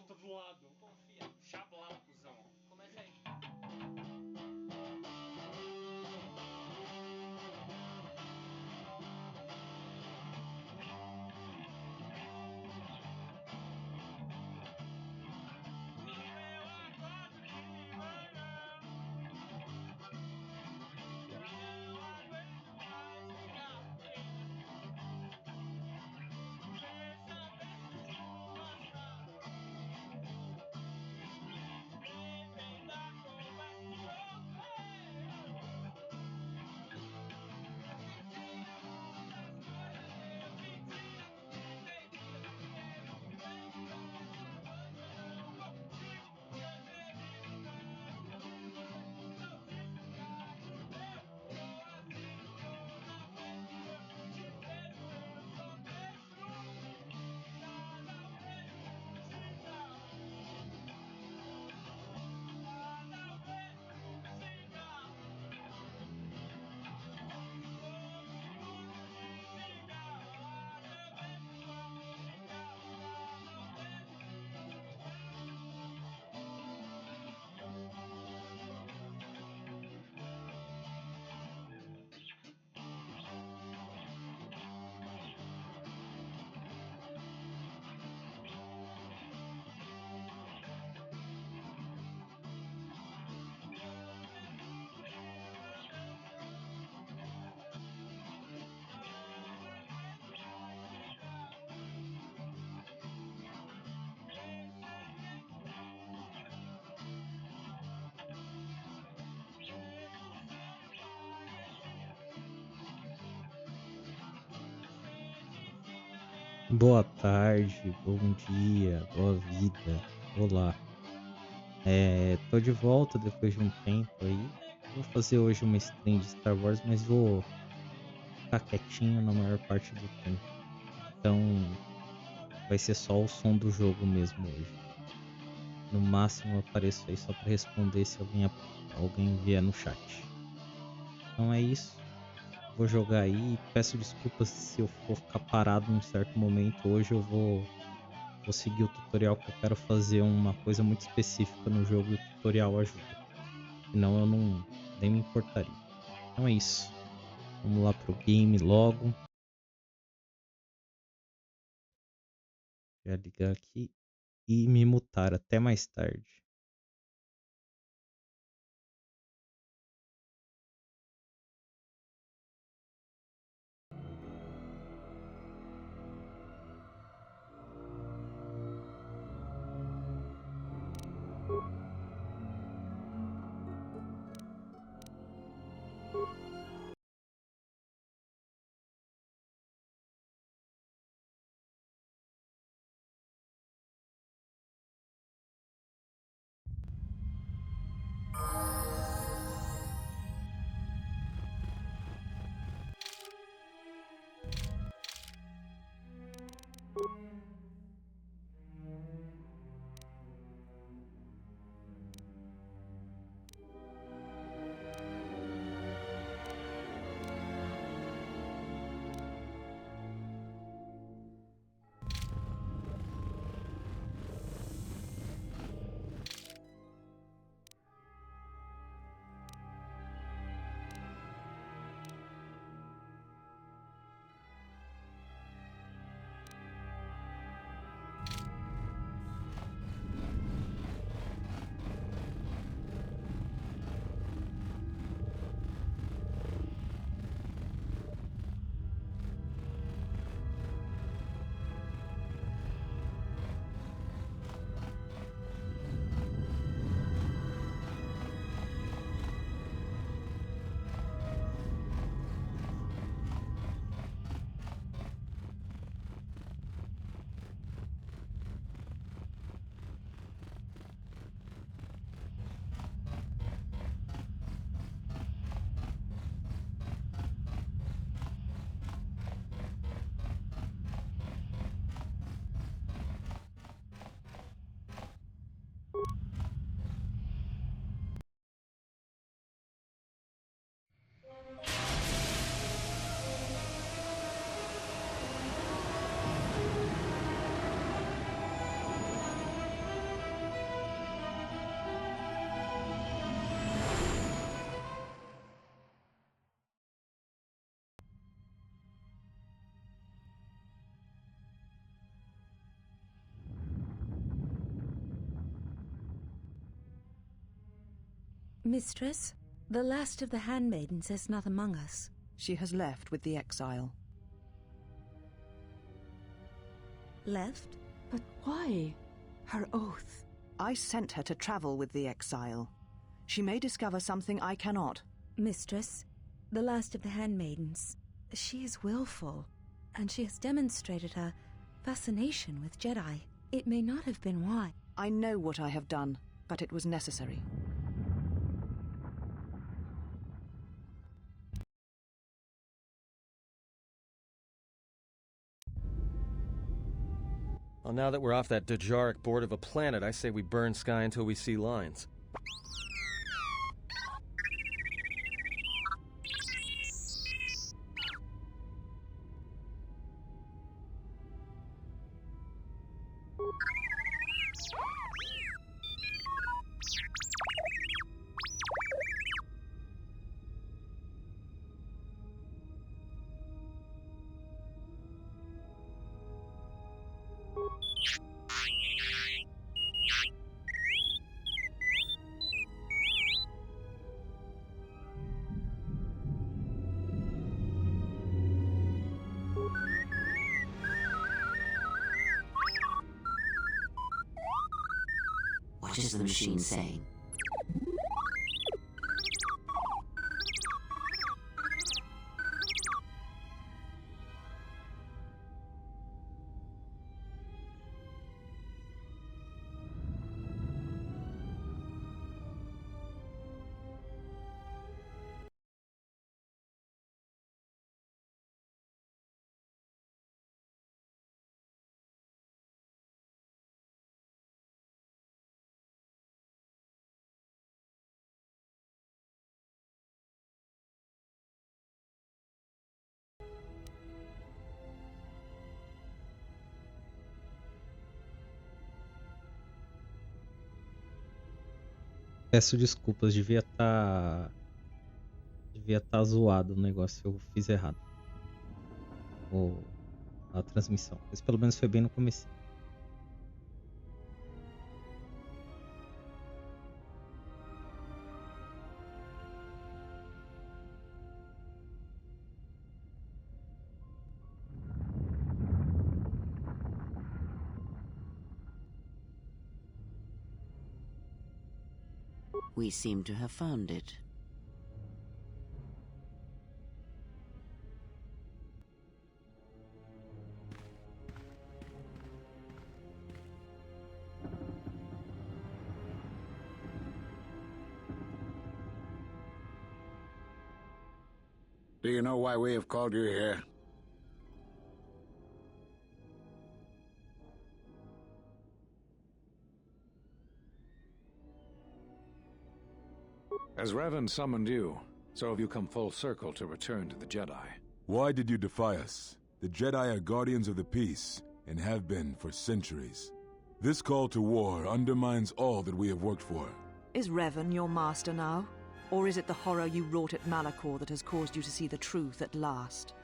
volta do lado. Confia. Chablau, cuzão. Começa aí. Boa tarde, bom dia, boa vida, olá. Tô de volta depois de um tempo aí. Vou fazer hoje uma stream de Star Wars, mas vou ficar quietinho na maior parte do tempo. Então vai ser só o som do jogo mesmo hoje. No máximo eu apareço aí só para responder se alguém vier no chat. Então é isso. Vou jogar aí. Peço desculpas se eu for ficar parado num certo momento. Hoje eu vou seguir o tutorial que eu quero fazer uma coisa muito específica no jogo e o tutorial ajuda. Senão eu nem me importaria. Então é isso. Vamos lá pro game logo. Já ligar aqui e me mutar. Até mais tarde. Mistress, the last of the handmaidens is not among us. She has left with the exile. Left? But why? Her oath. I sent her to travel with the exile. She may discover something I cannot. Mistress, the last of the handmaidens. She is willful, and she has demonstrated a fascination with Jedi. It may not have been why. I know what I have done, but it was necessary. Well, now that we're off that Dejaric board of a planet, I say we burn sky until we see lines. What is the machine saying? Peço desculpas, devia tá zoado o negócio, eu fiz errado. A transmissão. Mas pelo menos foi bem no começo. We seem to have found it. Do you know why we have called you here? As Revan summoned you, so have you come full circle to return to the Jedi. Why did you defy us? The Jedi are guardians of the peace, and have been for centuries. This call to war undermines all that we have worked for. Is Revan your master now? Or is it the horror you wrought at Malachor that has caused you to see the truth at last?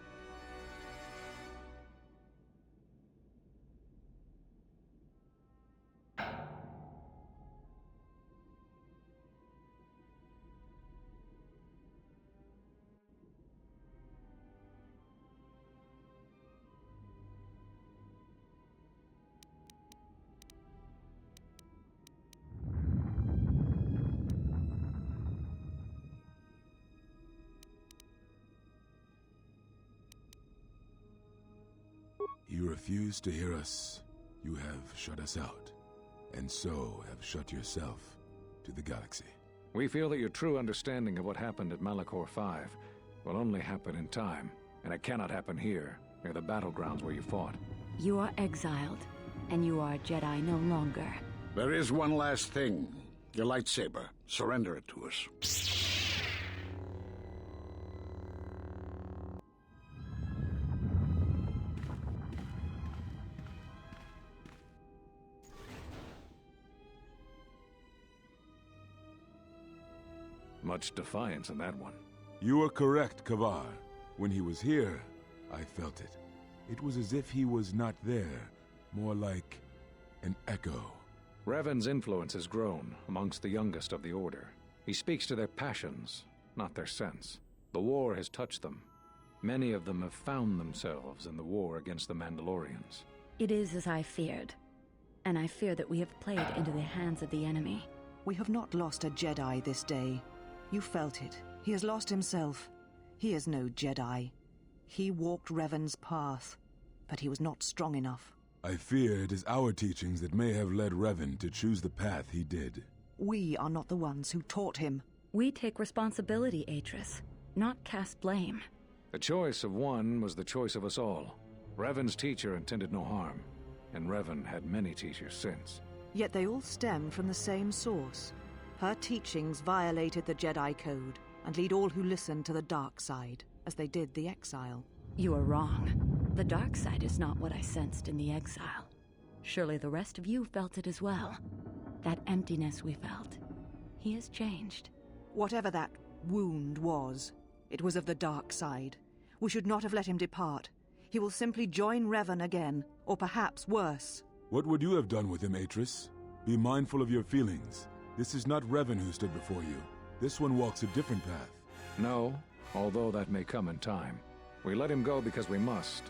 You refuse to hear us. You have shut us out, and so have shut yourself to the galaxy. We feel that your true understanding of what happened at Malachor 5 will only happen in time, and it cannot happen here, near the battlegrounds where you fought. You are exiled, and you are a Jedi no longer. There is one last thing. Your lightsaber. Surrender it to us. Much defiance in that one. You are correct, Kavar. When he was here, I felt it. It was as if he was not there, more like an echo. Revan's influence has grown amongst the youngest of the Order. He speaks to their passions, not their sense. The war has touched them. Many of them have found themselves in the war against the Mandalorians. It is as I feared, and I fear that we have played into the hands of the enemy. We have not lost a Jedi this day. You felt it. He has lost himself. He is no Jedi. He walked Revan's path, but he was not strong enough. I fear it is our teachings that may have led Revan to choose the path he did. We are not the ones who taught him. We take responsibility, Atris, not cast blame. The choice of one was the choice of us all. Revan's teacher intended no harm, and Revan had many teachers since. Yet they all stem from the same source. Her teachings violated the Jedi Code and lead all who listen to the dark side, as they did the exile. You are wrong. The dark side is not what I sensed in the exile. Surely the rest of you felt it as well. That emptiness we felt. He has changed. Whatever that wound was, it was of the dark side. We should not have let him depart. He will simply join Revan again, or perhaps worse. What would you have done with him, Atris? Be mindful of your feelings. This is not Revan who stood before you. This one walks a different path. No, although that may come in time. We let him go because we must.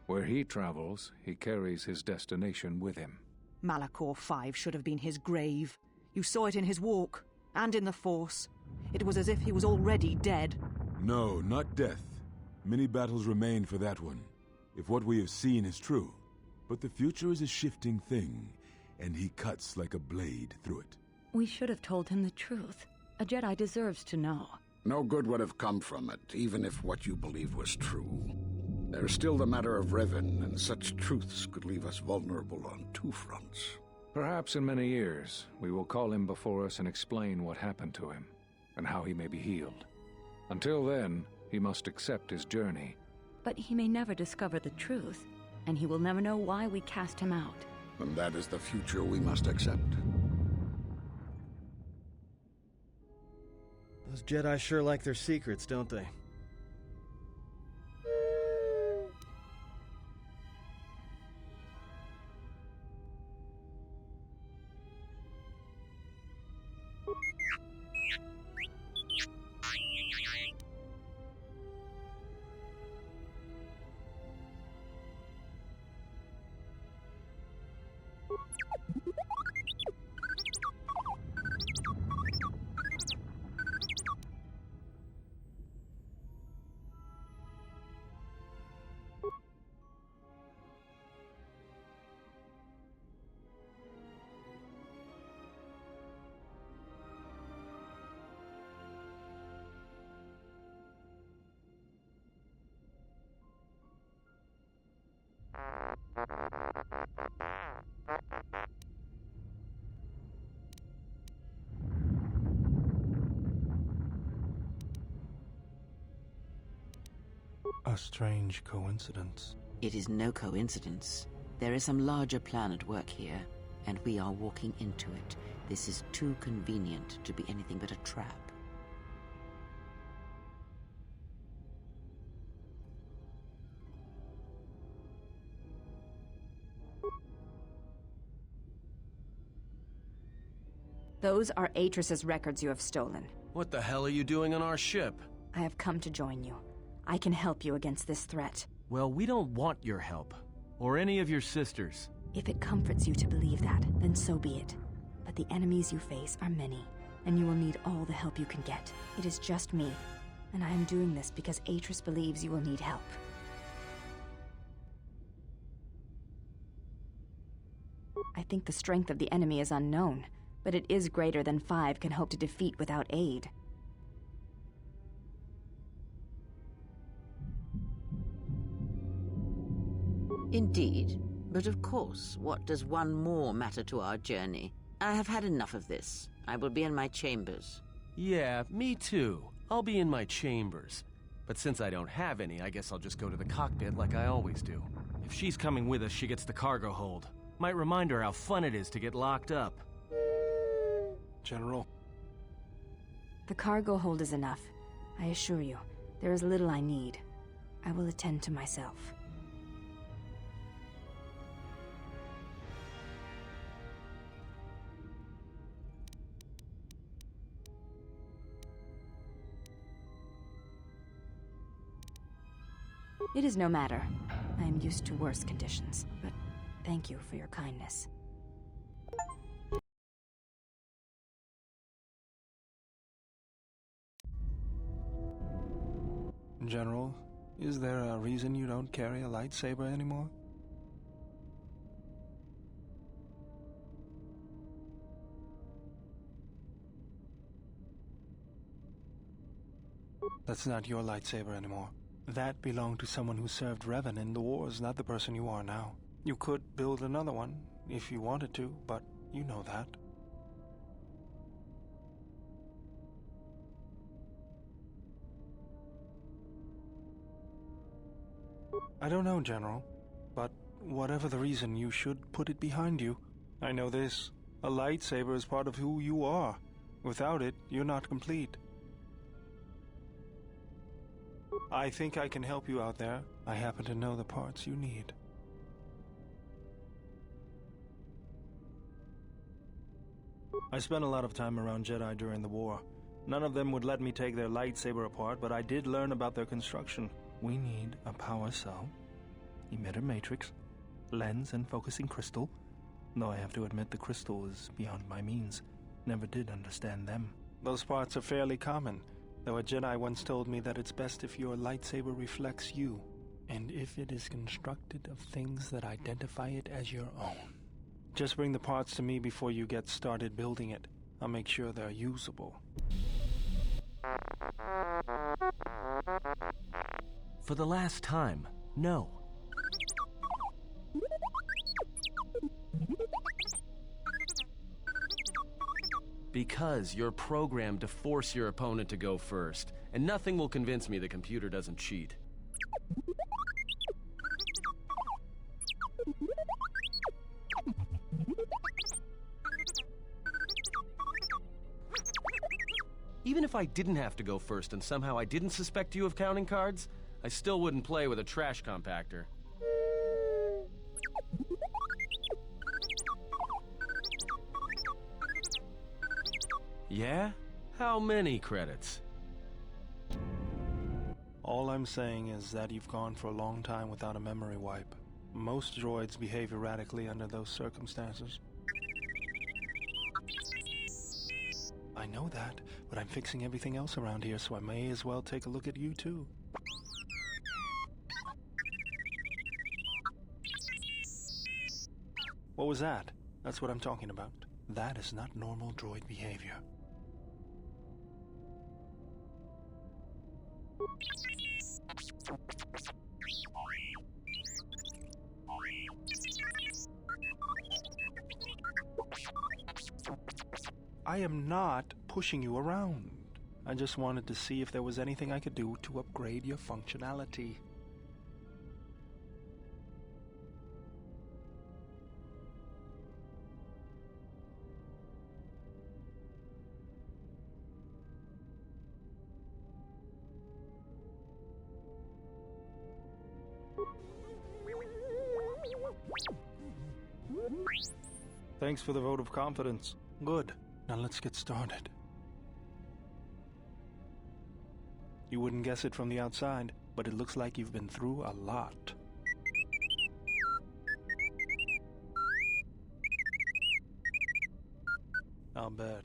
Where he travels, he carries his destination with him. Malachor 5 should have been his grave. You saw it in his walk, and in the Force. It was as if he was already dead. No, not death. Many battles remain for that one, if what we have seen is true. But the future is a shifting thing, and he cuts like a blade through it. We should have told him the truth. A Jedi deserves to know. No good would have come from it, even if what you believed was true. There's still the matter of Revan, and such truths could leave us vulnerable on two fronts. Perhaps in many years, we will call him before us and explain what happened to him, and how he may be healed. Until then, he must accept his journey. But he may never discover the truth, and he will never know why we cast him out. And that is the future we must accept. Those Jedi sure like their secrets, don't they? A strange coincidence. It is no coincidence. There is some larger plan at work here, and we are walking into it. This is too convenient to be anything but a trap. Those are Atris's records you have stolen. What the hell are you doing on our ship? I have come to join you. I can help you against this threat. Well, we don't want your help. Or any of your sisters. If it comforts you to believe that, then so be it. But the enemies you face are many, and you will need all the help you can get. It is just me, and I am doing this because Atris believes you will need help. I think the strength of the enemy is unknown, but it is greater than 5 can hope to defeat without aid. Indeed. But of course, what does one more matter to our journey? I have had enough of this. I will be in my chambers. Yeah, me too. I'll be in my chambers. But since I don't have any, I guess I'll just go to the cockpit like I always do. If she's coming with us, she gets the cargo hold. Might remind her how fun it is to get locked up. General. The cargo hold is enough. I assure you, there is little I need. I will attend to myself. It is no matter. I am used to worse conditions, but thank you for your kindness. General, is there a reason you don't carry a lightsaber anymore? That's not your lightsaber anymore. That belonged to someone who served Revan in the wars, not the person you are now. You could build another one, if you wanted to, but you know that. I don't know, General, but whatever the reason, you should put it behind you. I know this. A lightsaber is part of who you are. Without it, you're not complete. I think I can help you out there. I happen to know the parts you need. I spent a lot of time around Jedi during the war. None of them would let me take their lightsaber apart, but I did learn about their construction. We need a power cell, emitter matrix, lens and focusing crystal, though I have to admit the crystal is beyond my means. Never did understand them. Those parts are fairly common, though a Jedi once told me that it's best if your lightsaber reflects you, and if it is constructed of things that identify it as your own. Just bring the parts to me before you get started building it. I'll make sure they're usable. For the last time, no. Because you're programmed to force your opponent to go first, and nothing will convince me the computer doesn't cheat. Even if I didn't have to go first and somehow I didn't suspect you of counting cards, I still wouldn't play with a trash compactor. Yeah? How many credits? All I'm saying is that you've gone for a long time without a memory wipe. Most droids behave erratically under those circumstances. I know that, but I'm fixing everything else around here, so I may as well take a look at you too. What was that? That's what I'm talking about. That is not normal droid behavior. I am not pushing you around. I just wanted to see if there was anything I could do to upgrade your functionality. Thanks for the vote of confidence. Good. Now let's get started. You wouldn't guess it from the outside, but it looks like you've been through a lot. I'll bet.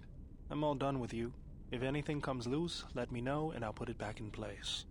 I'm all done with you. If anything comes loose, let me know and I'll put it back in place.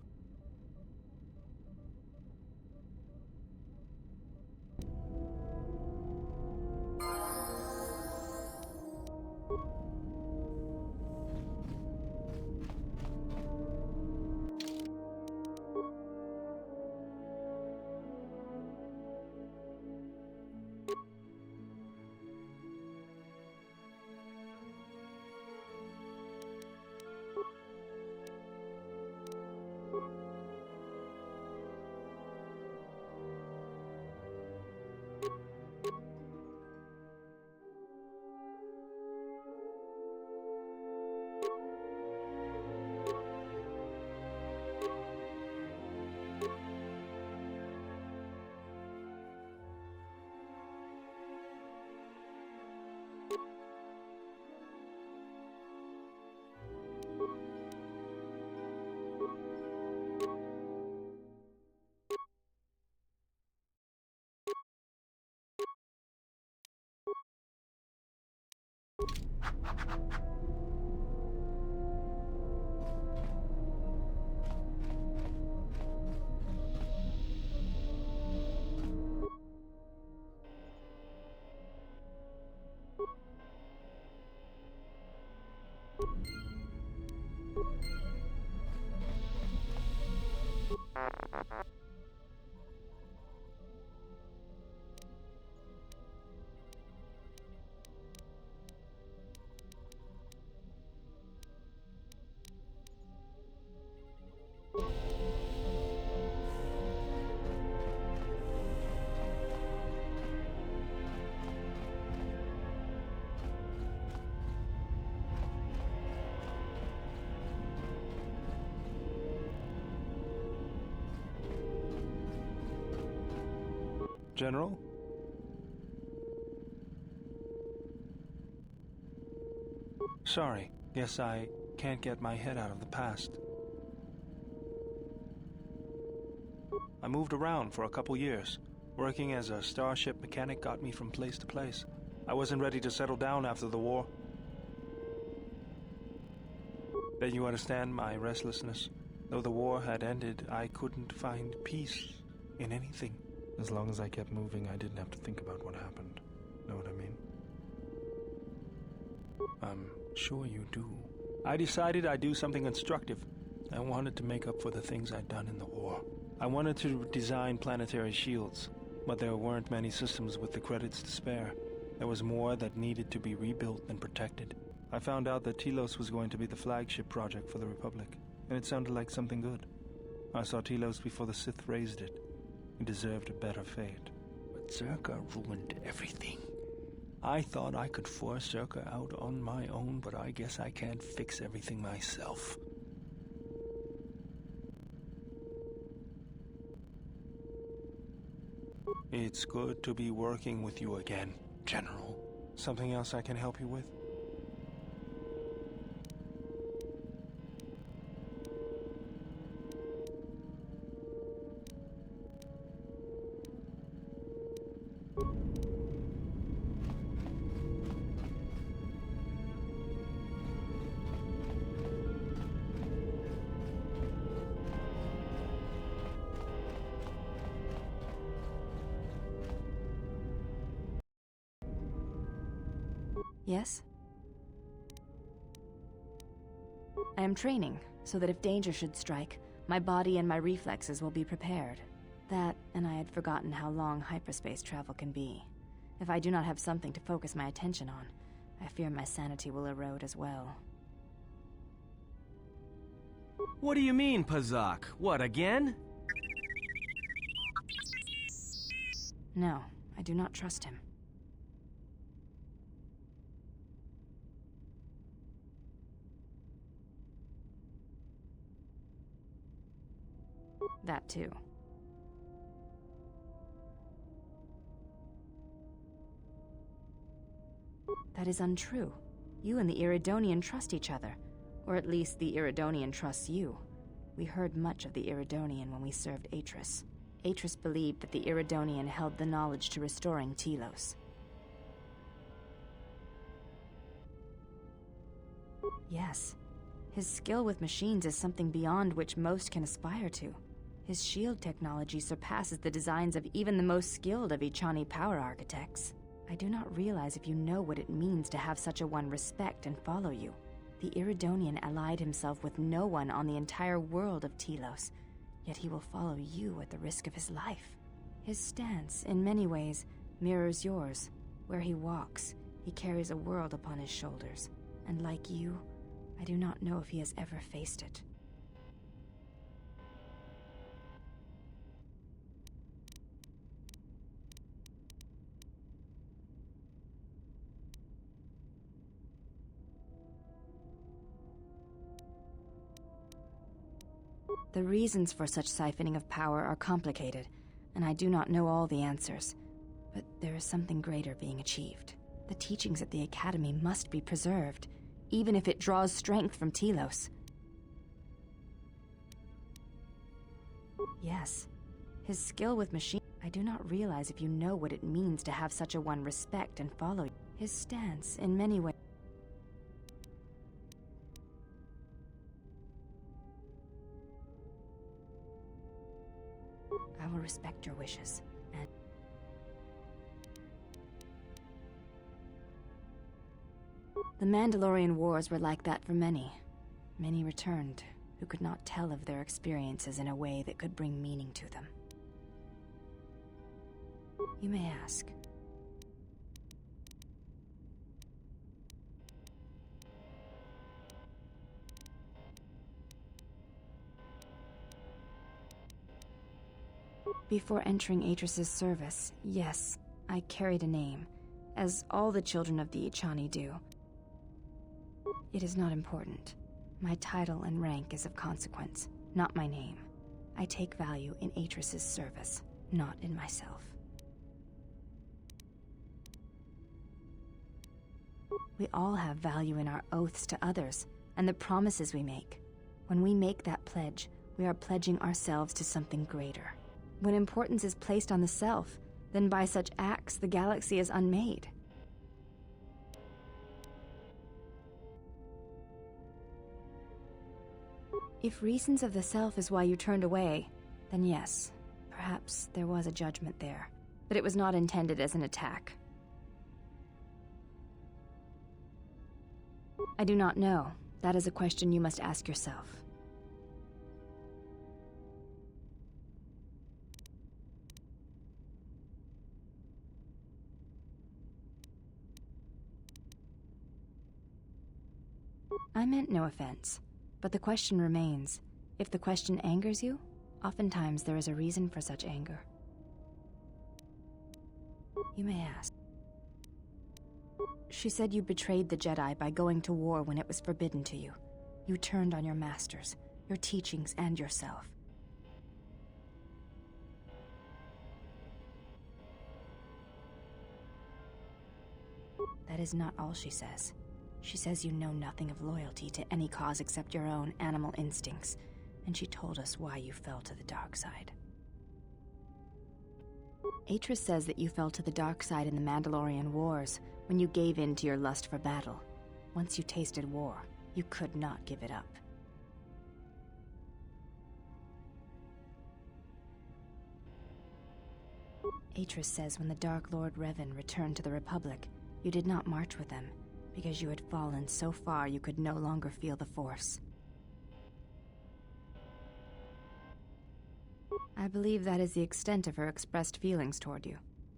General? Sorry, guess I can't get my head out of the past. I moved around for a couple years. Working as a starship mechanic got me from place to place. I wasn't ready to settle down after the war. Then you understand my restlessness. Though the war had ended, I couldn't find peace in anything. As long as I kept moving, I didn't have to think about what happened. Know what I mean? I'm sure you do. I decided I'd do something constructive. I wanted to make up for the things I'd done in the war. I wanted to design planetary shields, but there weren't many systems with the credits to spare. There was more that needed to be rebuilt and protected. I found out that Telos was going to be the flagship project for the Republic, and it sounded like something good. I saw Telos before the Sith raised it. It deserved a better fate. But Zerka ruined everything. I thought I could force Zerka out on my own, but I guess I can't fix everything myself. It's good to be working with you again, General. Something else I can help you with? Yes? I am training, so that if danger should strike, my body and my reflexes will be prepared. That, and I had forgotten how long hyperspace travel can be. If I do not have something to focus my attention on, I fear my sanity will erode as well. What do you mean, Pazak? What, again? No, I do not trust him. That too. That is untrue. You and the Iridonian trust each other. Or at least the Iridonian trusts you. We heard much of the Iridonian when we served Atris. Atris believed that the Iridonian held the knowledge to restoring Telos. Yes. His skill with machines is something beyond which most can aspire to. His shield technology surpasses the designs of even the most skilled of Echani power architects. I do not realize if you know what it means to have such a one respect and follow you. The Iridonian allied himself with no one on the entire world of Telos, yet he will follow you at the risk of his life. His stance, in many ways, mirrors yours. Where he walks, he carries a world upon his shoulders, and like you, I do not know if he has ever faced it. The reasons for such siphoning of power are complicated, and I do not know all the answers. But there is something greater being achieved. The teachings at the Academy must be preserved, even if it draws strength from Telos. Yes. His skill with machine... I do not realize if you know what it means to have such a one respect and follow you. His stance, in many ways... I will respect your wishes, and... The Mandalorian Wars were like that for many. Many returned, who could not tell of their experiences in a way that could bring meaning to them. You may ask. Before entering Atris's service, yes, I carried a name, as all the children of the Echani do. It is not important. My title and rank is of consequence, not my name. I take value in Atris's service, not in myself. We all have value in our oaths to others, and the promises we make. When we make that pledge, we are pledging ourselves to something greater. When importance is placed on the self, then by such acts the galaxy is unmade. If reasons of the self is why you turned away, then yes, perhaps there was a judgment there, but it was not intended as an attack. I do not know. That is a question you must ask yourself. I meant no offense, but the question remains. If the question angers you, oftentimes there is a reason for such anger. You may ask. She said you betrayed the Jedi by going to war when it was forbidden to you. You turned on your masters, your teachings, and yourself. That is not all she says. She says you know nothing of loyalty to any cause except your own animal instincts, and she told us why you fell to the dark side. Atris says that you fell to the dark side in the Mandalorian Wars when you gave in to your lust for battle. Once you tasted war, you could not give it up. Atris says when the Dark Lord Revan returned to the Republic, you did not march with them, because you had fallen so far you could no longer feel the Force. I believe that is the extent of her expressed feelings toward you.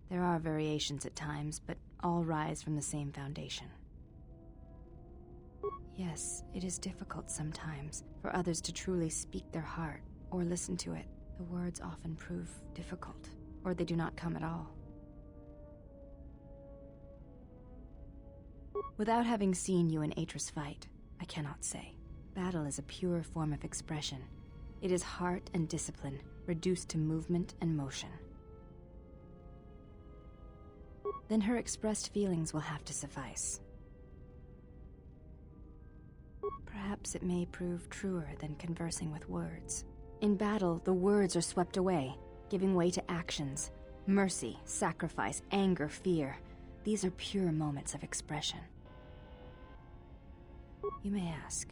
There are variations at times, but all rise from the same foundation. Yes, it is difficult sometimes for others to truly speak their heart or listen to it. The words often prove difficult, or they do not come at all. Without having seen you and Atris fight, I cannot say. Battle is a pure form of expression. It is heart and discipline, reduced to movement and motion. Then her expressed feelings will have to suffice. Perhaps it may prove truer than conversing with words. In battle, the words are swept away, giving way to actions. Mercy, sacrifice, anger, fear. These are pure moments of expression. You may ask.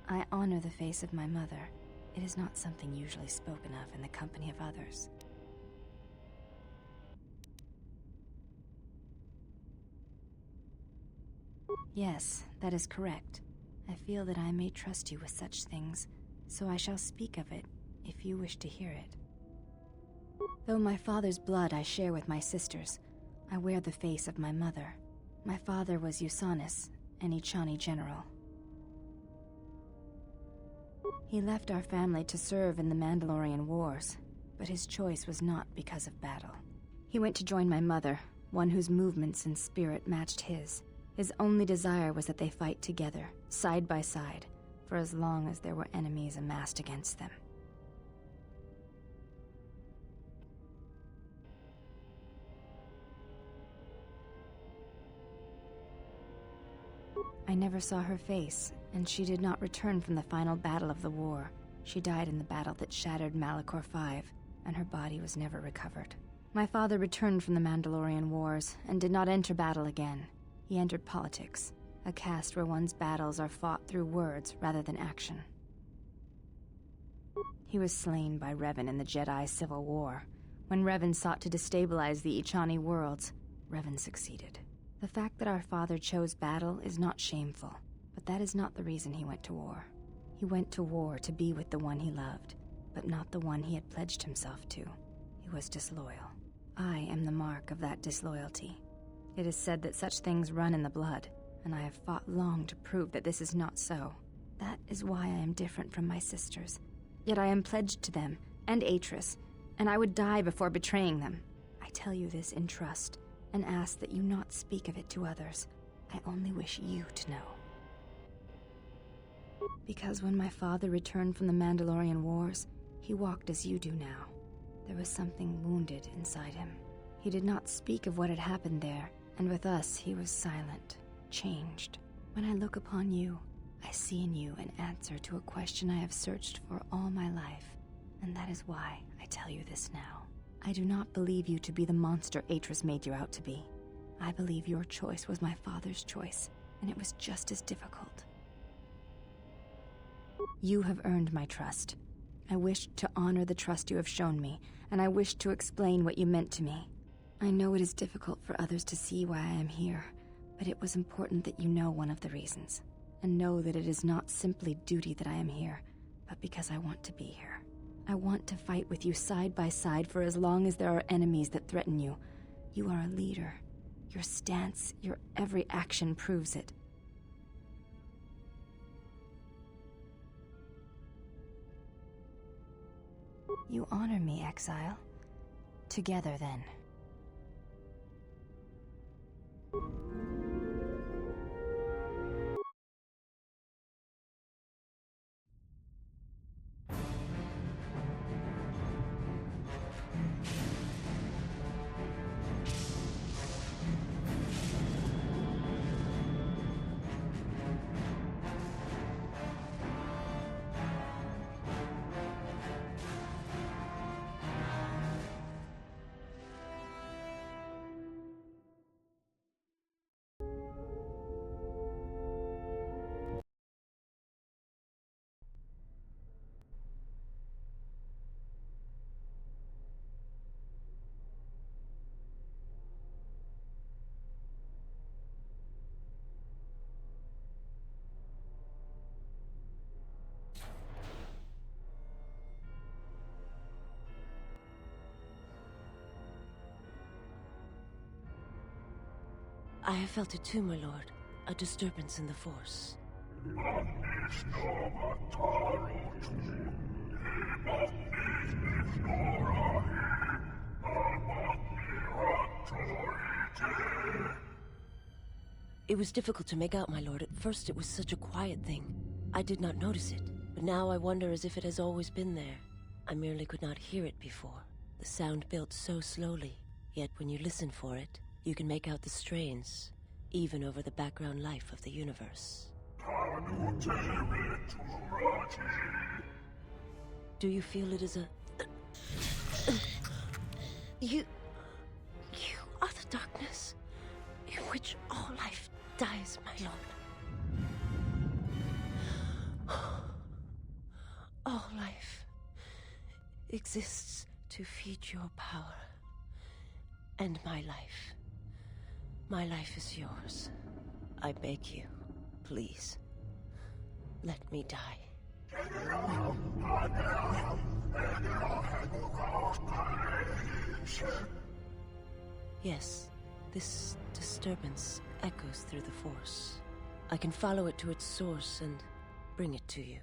I honor the face of my mother. It is not something usually spoken of in the company of others. Yes, that is correct. I feel that I may trust you with such things, so I shall speak of it if you wish to hear it. Though my father's blood I share with my sisters, I wear the face of my mother. My father was Usanis, an Ichani general. He left our family to serve in the Mandalorian Wars, but his choice was not because of battle. He went to join my mother, one whose movements and spirit matched his. His only desire was that they fight together, side by side, for as long as there were enemies amassed against them. I never saw her face, and she did not return from the final battle of the war. She died in the battle that shattered Malachor 5, and her body was never recovered. My father returned from the Mandalorian Wars, and did not enter battle again. He entered politics, a caste where one's battles are fought through words rather than action. He was slain by Revan in the Jedi Civil War. When Revan sought to destabilize the Ichani worlds, Revan succeeded. The fact that our father chose battle is not shameful, but that is not the reason he went to war. He went to war to be with the one he loved, but not the one he had pledged himself to. He was disloyal. I am the mark of that disloyalty. It is said that such things run in the blood, and I have fought long to prove that this is not so. That is why I am different from my sisters. Yet I am pledged to them, and Atris, and I would die before betraying them. I tell you this in trust, and ask that you not speak of it to others. I only wish you to know. Because when my father returned from the Mandalorian Wars, he walked as you do now. There was something wounded inside him. He did not speak of what had happened there, And with us, he was silent, changed. When I look upon you, I see in you an answer to a question I have searched for all my life. And that is why I tell you this now. I do not believe you to be the monster Atris made you out to be. I believe your choice was my father's choice, and it was just as difficult. You have earned my trust. I wish to honor the trust you have shown me, and I wish to explain what you meant to me. I know it is difficult for others to see why I am here, but it was important that you know one of the reasons, and know that it is not simply duty that I am here, but because I want to be here. I want to fight with you side by side for as long as there are enemies that threaten you. You are a leader. Your stance, your every action proves it. You honor me, Exile. Together, then. I have felt it too, my lord. A disturbance in the Force. It was difficult to make out, my lord. At first it was such a quiet thing. I did not notice it, but now I wonder as if it has always been there. I merely could not hear it before. The sound built so slowly, yet when you listen for it, you can make out the strains, even over the background life of the universe. Do you feel it is a... You are the darkness in which all life dies, my lord. All life exists to feed your power. And my life. My life is yours. I beg you, please, let me die. Yes, this disturbance echoes through the Force. I can follow it to its source and bring it to you.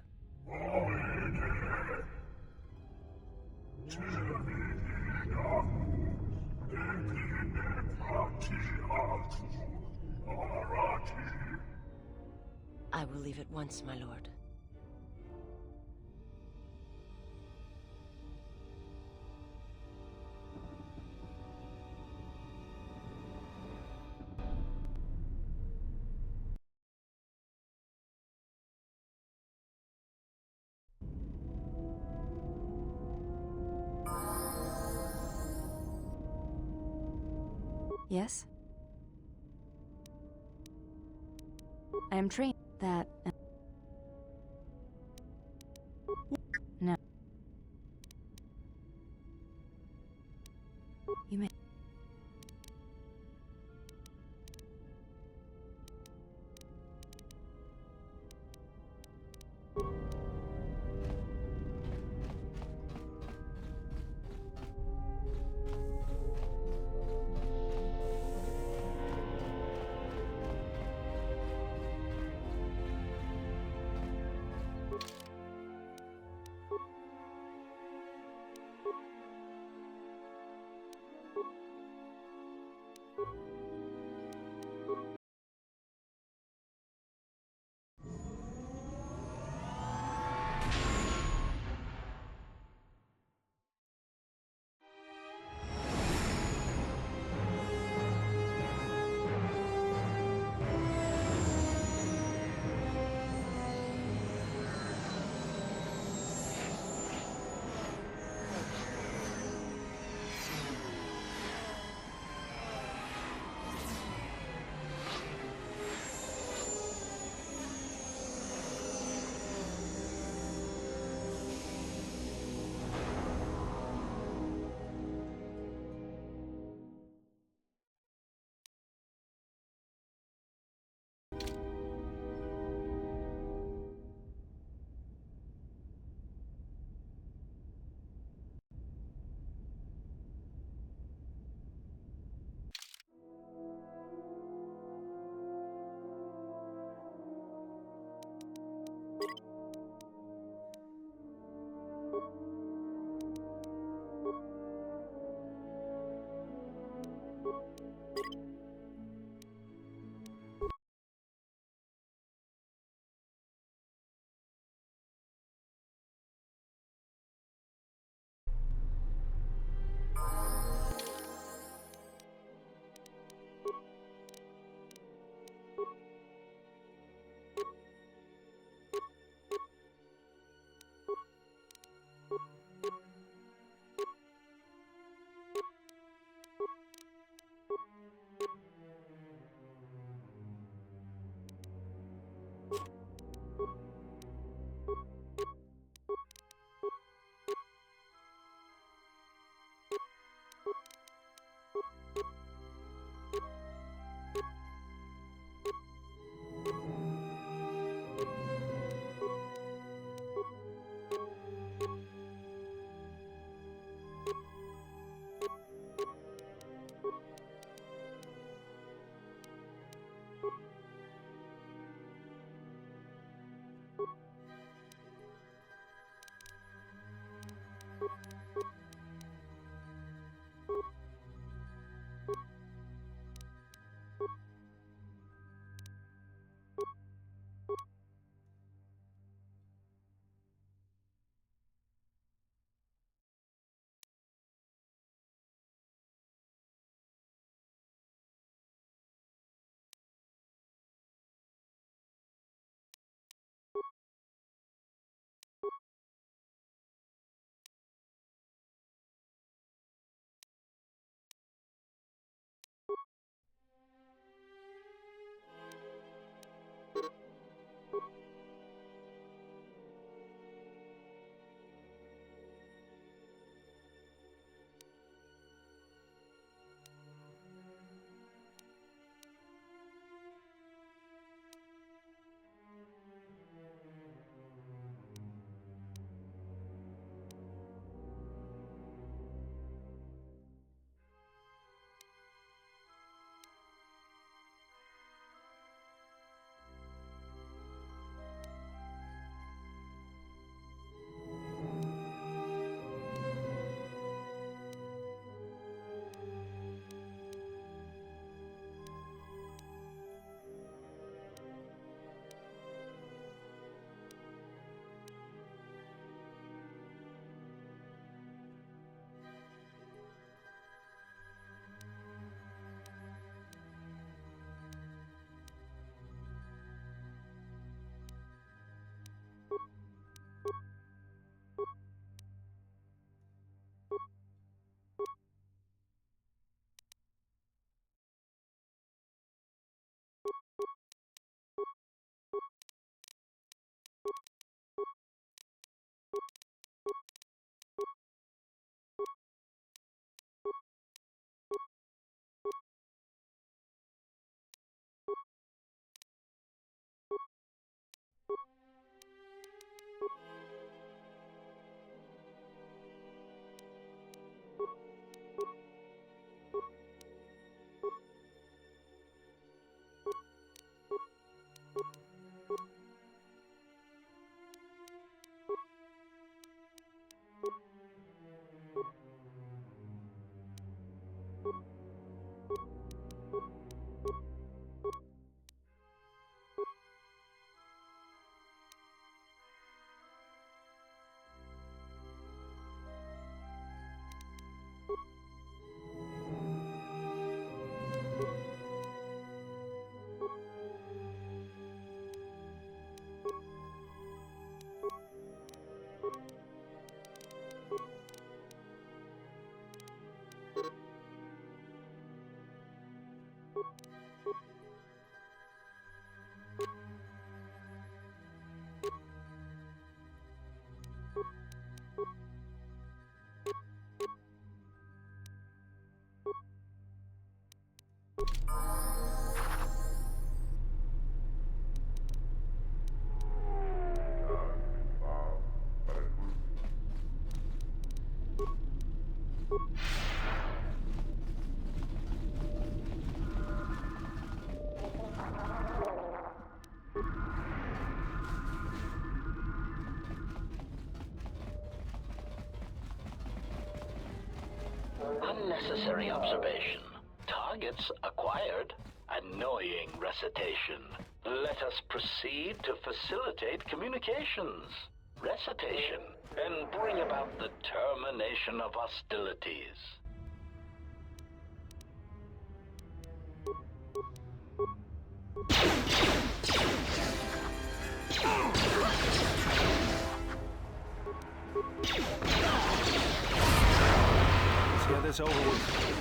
I will leave at once, my lord. Yes? I am trained that... No. You may... Unnecessary observation. Targets acquired. Annoying recitation. Let us proceed to facilitate communications. Recitation, and bring about the termination of hostilities. Let's get this over with.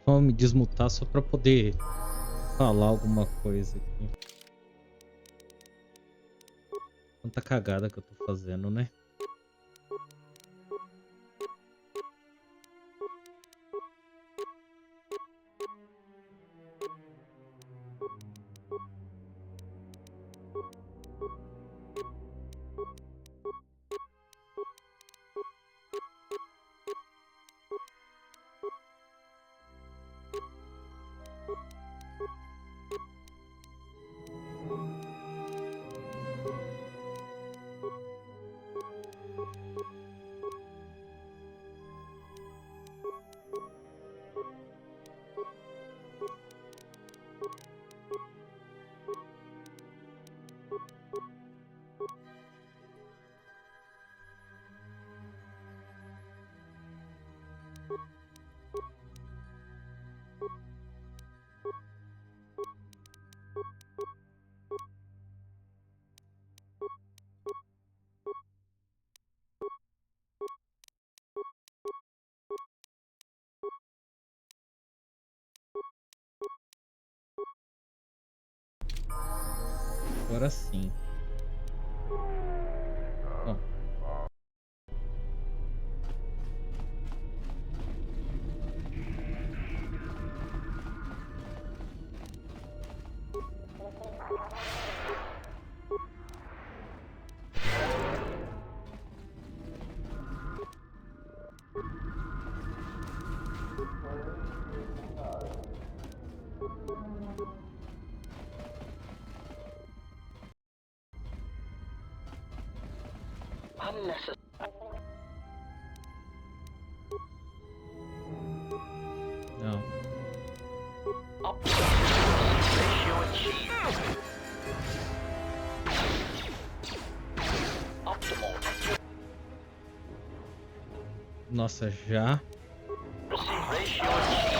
Vou me desmutar só pra poder falar alguma coisa aqui. Quanta cagada que eu tô fazendo, né? agora sim. Bom. Unnecessary. Não. Ratio achieved. Optimal. Nossa, já? Ratio achieved.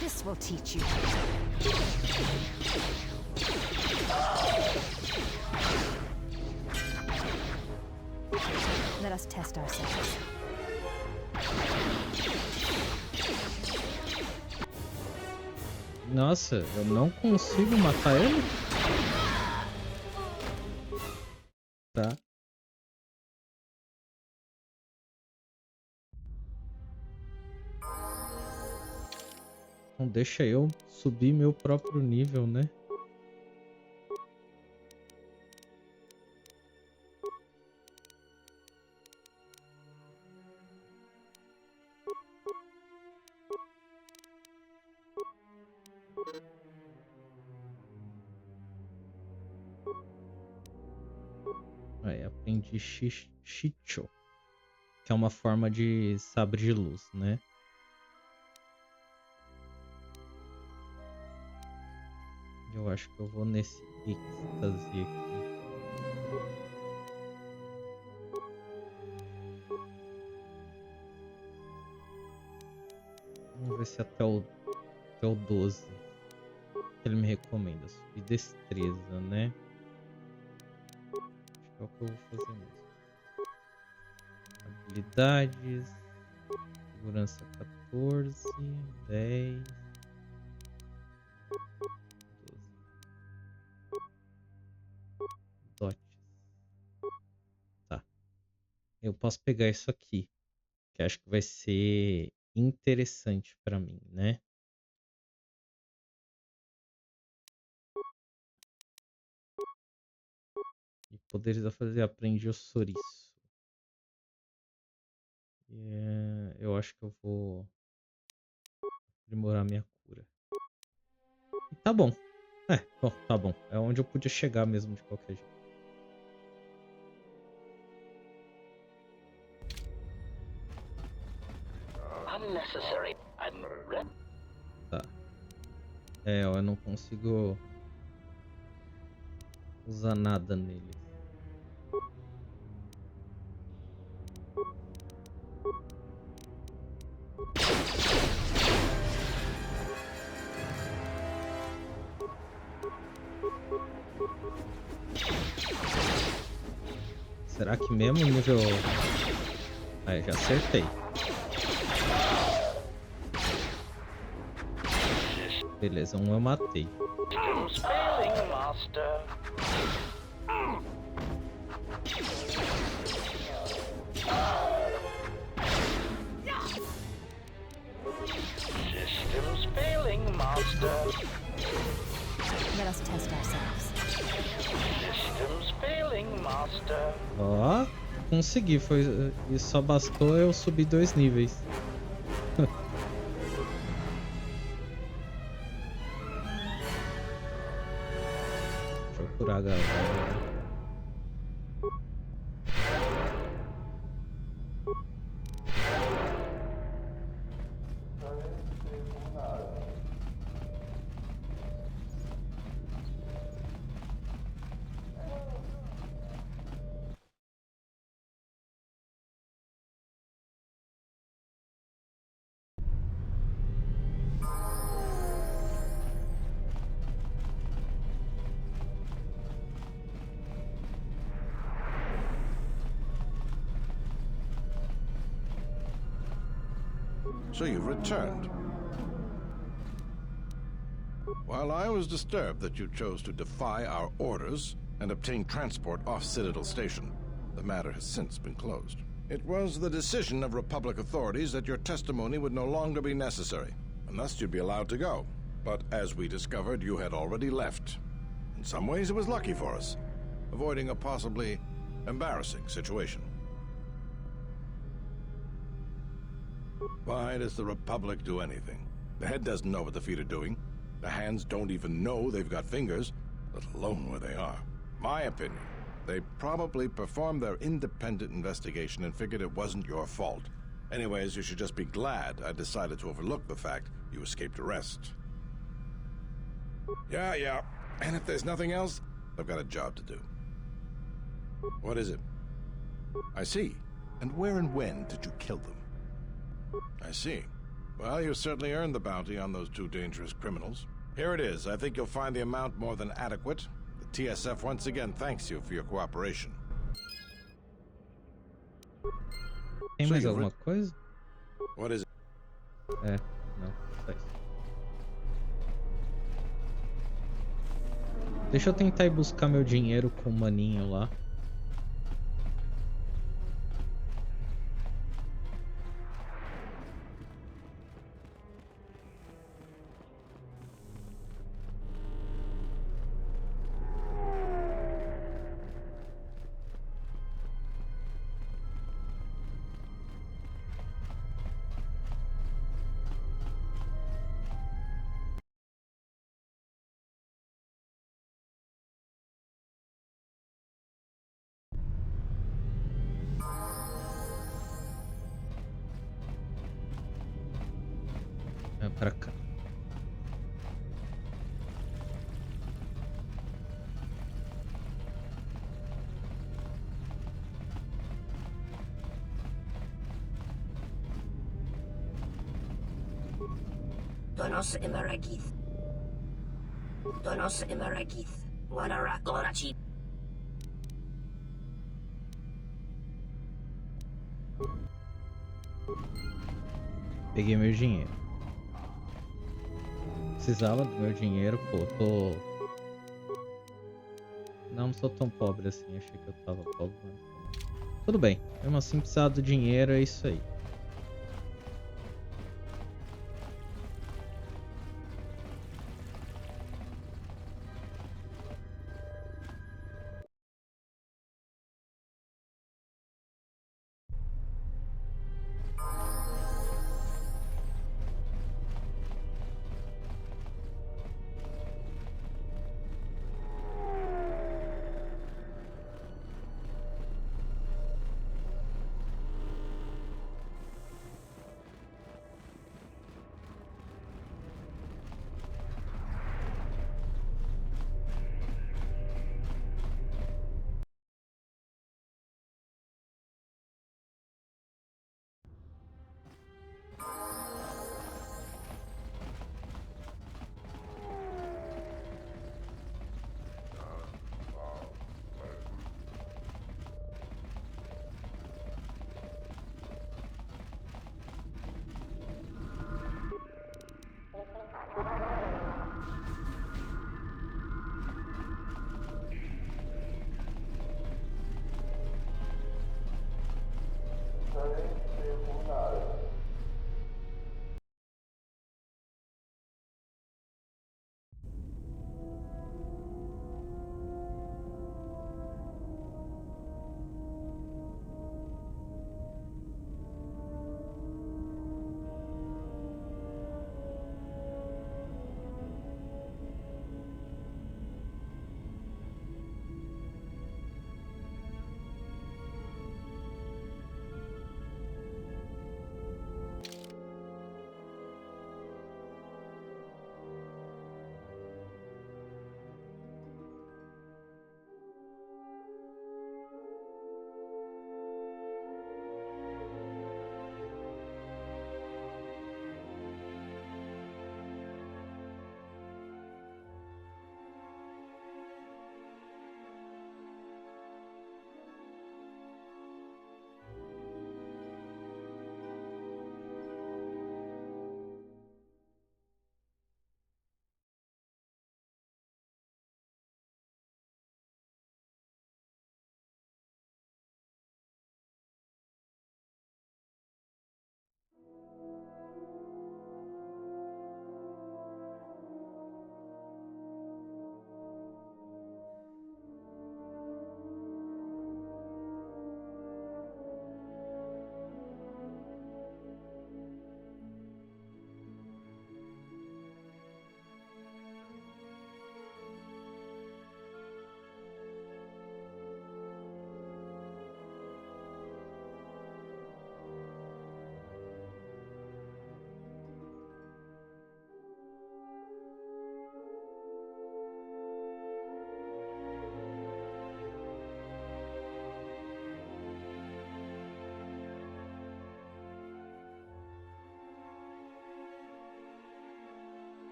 This will teach you. Let us test ourselves. Nossa, eu não consigo matar ele? Tá. Então deixa eu subir meu próprio nível, né? Aí, aprendi Shicho, que é uma forma de sabre de luz, né? Eu acho que eu vou nesse êxtase aqui. Vamos ver se até o 12 que ele me recomenda. Subir destreza, né? Acho que é o que eu vou fazer mesmo. Habilidades. Segurança 14, 10. 12. Dotes. Tá. Eu posso pegar isso aqui, que acho que vai ser interessante pra mim, né? E poderes a fazer, aprendi o Soriço. Eu acho que eu vou aprimorar minha cura. E tá bom. Bom, tá bom. É onde eu podia chegar mesmo de qualquer jeito. Unnecessary. Tá. Eu não consigo usar nada nele. Será que mesmo nível... já acertei. Beleza, um eu matei. Spelling master. Systems failing, master. Let us test ourselves. Systems failing, master. Ó, consegui. E só bastou eu subir 2 níveis. Deixa eu curar a galera. So you've returned. While I was disturbed that you chose to defy our orders and obtain transport off Citadel Station, the matter has since been closed. It was the decision of Republic authorities that your testimony would no longer be necessary, and thus you'd be allowed to go. But as we discovered, you had already left. In some ways, it was lucky for us, avoiding a possibly embarrassing situation. Why does the Republic do anything? The head doesn't know what the feet are doing. The hands don't even know they've got fingers, let alone where they are. My opinion, they probably performed their independent investigation and figured it wasn't your fault. Anyways, you should just be glad I decided to overlook the fact you escaped arrest. Yeah. And if there's nothing else, I've got a job to do. What is it? I see. And where and when did you kill them? I see. Well, you certainly earned the bounty on those two dangerous criminals. Here it is. I think you'll find the amount more than adequate. The TSF once again thanks you for your cooperation. Tem mais alguma coisa? What is it? Não, só isso. Deixa eu tentar ir buscar meu dinheiro com o maninho lá. Pra cá. Donos Emerakith. Donos Emerakith. Wanarakorachi. Peguei meu dinheiro. Precisava do meu dinheiro, pô, não sou tão pobre assim, achei que eu tava pobre, mas... Tudo bem, mesmo assim precisar do dinheiro, é isso aí.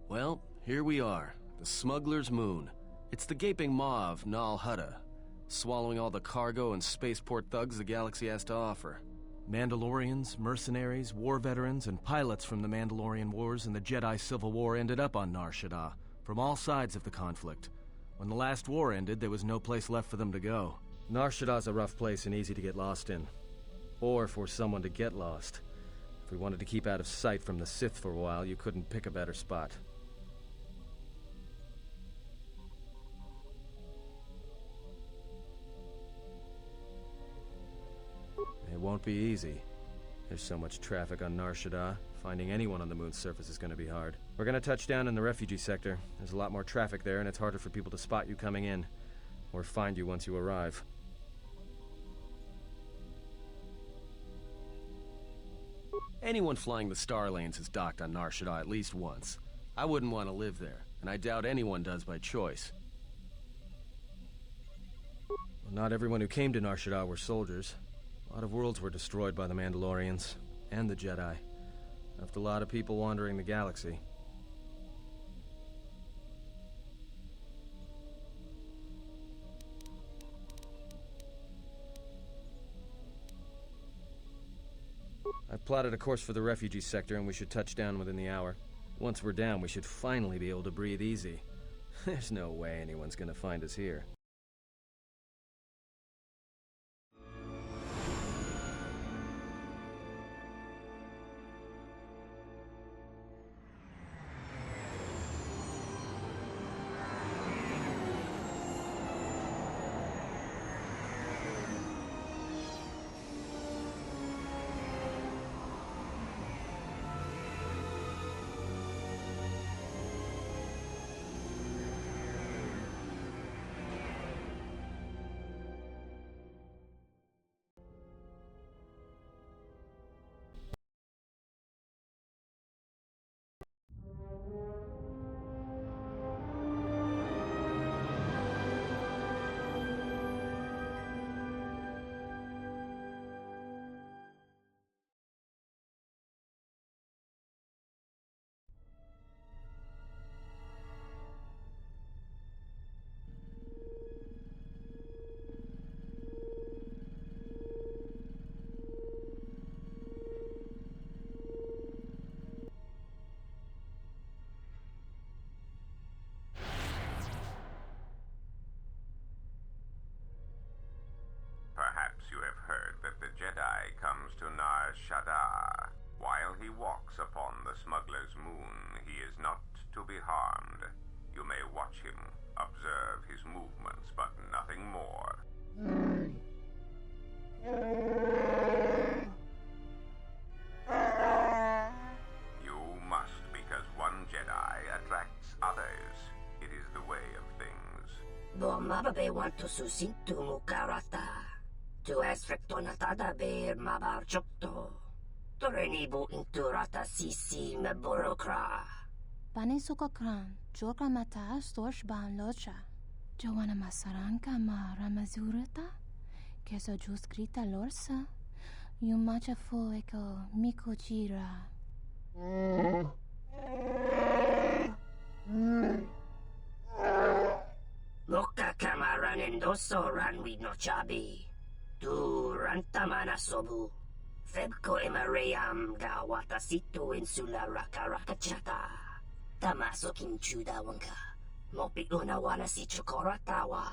Well, here we are. The Smuggler's Moon. It's the gaping maw of Nal Hutta, swallowing all the cargo and spaceport thugs the galaxy has to offer. Mandalorians, mercenaries, war veterans, and pilots from the Mandalorian Wars and the Jedi Civil War ended up on Nar Shaddaa, from all sides of the conflict. When the last war ended, there was no place left for them to go. Nar Shaddaa's a rough place and easy to get lost in. Or for someone to get lost. If we wanted to keep out of sight from the Sith for a while, you couldn't pick a better spot. It won't be easy. There's so much traffic on Nar Shaddaa. Finding anyone on the moon's surface is going to be hard. We're going to touch down in the refugee sector. There's a lot more traffic there, and it's harder for people to spot you coming in. Or find you once you arrive. Anyone flying the Star Lanes has docked on Nar Shaddaa at least once. I wouldn't want to live there, and I doubt anyone does by choice. Well, not everyone who came to Nar Shaddaa were soldiers. A lot of worlds were destroyed by the Mandalorians, and the Jedi. Left a lot of people wandering the galaxy. I've plotted a course for the refugee sector, and we should touch down within the hour. Once we're down, we should finally be able to breathe easy. There's no way anyone's gonna find us here. Jedi comes to Nar Shaddaa. While he walks upon the smuggler's moon, he is not to be harmed. You may watch him, observe his movements, but nothing more. You must, because one Jedi attracts others. It is the way of things. Bomababe want to susintu mukarata. Tu es frektonatada beer mabar chokto. Torenibu inturata sisi me burokra. Bani sukokran, joka mata storch ban locha. Joanna masaranka ma ramazurata. Keso juskrita lorsa. Yumacha fu eko mikojira. Loka kamaran endoso ranwi no chabi. Tu rantamana sobu. Febko emareyam ga watasitu insula rakarakachata. Tamaso kinchuda wanka. Mopi una wana si chokoratawa.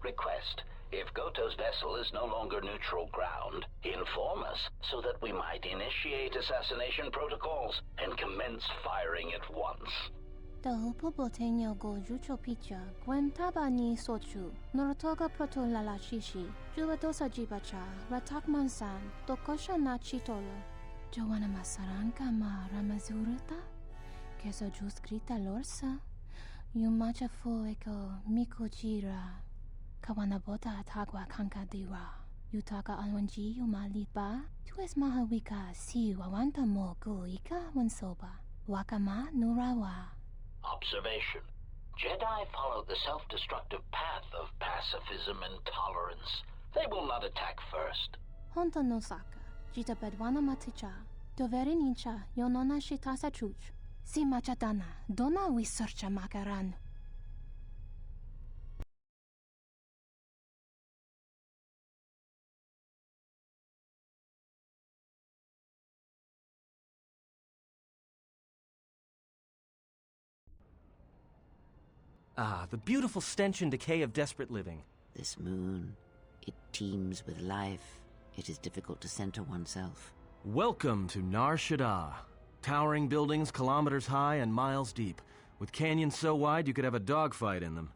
Request. If Goto's vessel is no longer neutral ground, inform us so that we might initiate assassination protocols and commence firing at once. The Upobotenyo go Jucho Picha, Gwen Tabani Sochu, Norotoga Proto Lalachishi, Juvadosa Jibacha, Ratak Mansan, Tokosha Nachitolo, Joanna Masaranka Ma Ramazurata, Keso Juskrita Lorsa, Yumacha Fu Eko Mikojira, Kawanabota Atagwa Kankadira, Yutaka Alwanji Yumaliba, Tues Mahawika, Si Wawanta Mo Go Ika Wansoba, Wakama Nurawa. Observation. Jedi follow the self-destructive path of pacifism and tolerance. They will not attack first. Honto no Saka, Jita bedwana maticha. Doveri nincha yonona shitasa chuch. Si machadana, dona we searcha makaran. Ah, the beautiful stench and decay of desperate living. This moon, it teems with life. It is difficult to center oneself. Welcome to Nar Shaddaa. Towering buildings kilometers high and miles deep, with canyons so wide you could have a dogfight in them.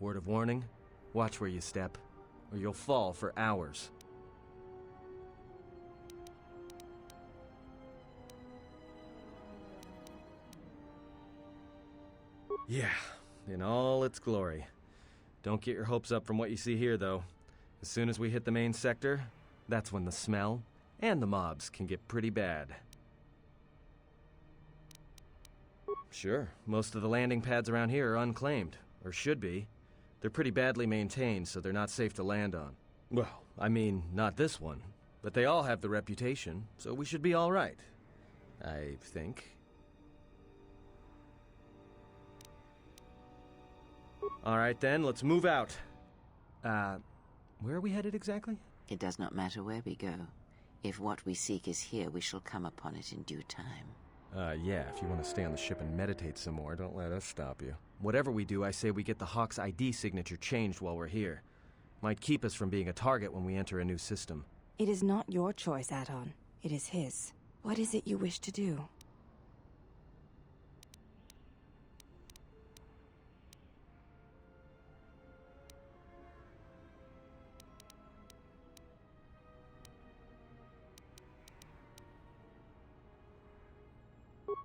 Word of warning, watch where you step, or you'll fall for hours. Yeah, in all its glory. Don't get your hopes up from what you see here, though. As soon as we hit the main sector, that's when the smell and the mobs can get pretty bad. Sure, most of the landing pads around here are unclaimed, or should be. They're pretty badly maintained, so they're not safe to land on. Well, I mean, not this one. But they all have the reputation, so we should be all right. I think. All right then, let's move out. Where are we headed exactly? It does not matter where we go. If what we seek is here, we shall come upon it in due time. Yeah, if you want to stay on the ship and meditate some more, don't let us stop you. Whatever we do, I say we get the Hawk's ID signature changed while we're here. Might keep us from being a target when we enter a new system. It is not your choice, Adon. It is his. What is it you wish to do?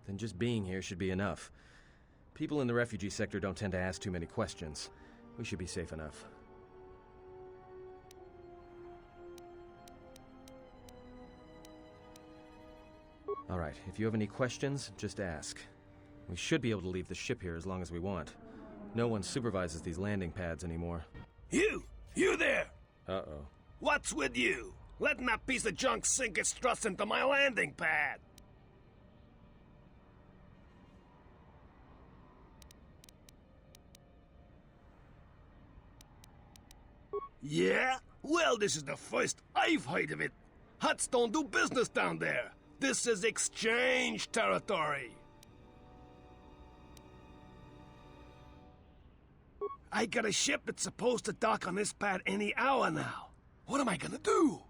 Then just being here should be enough. People in the refugee sector don't tend to ask too many questions. We should be safe enough. All right, if you have any questions, just ask. We should be able to leave the ship here as long as we want. No one supervises these landing pads anymore. You there! Uh-oh. What's with you? Letting that piece of junk sink its struts into my landing pad! Yeah? Well, this is the first I've heard of it. Huts don't do business down there. This is exchange territory. I got a ship that's supposed to dock on this pad any hour now. What am I gonna do?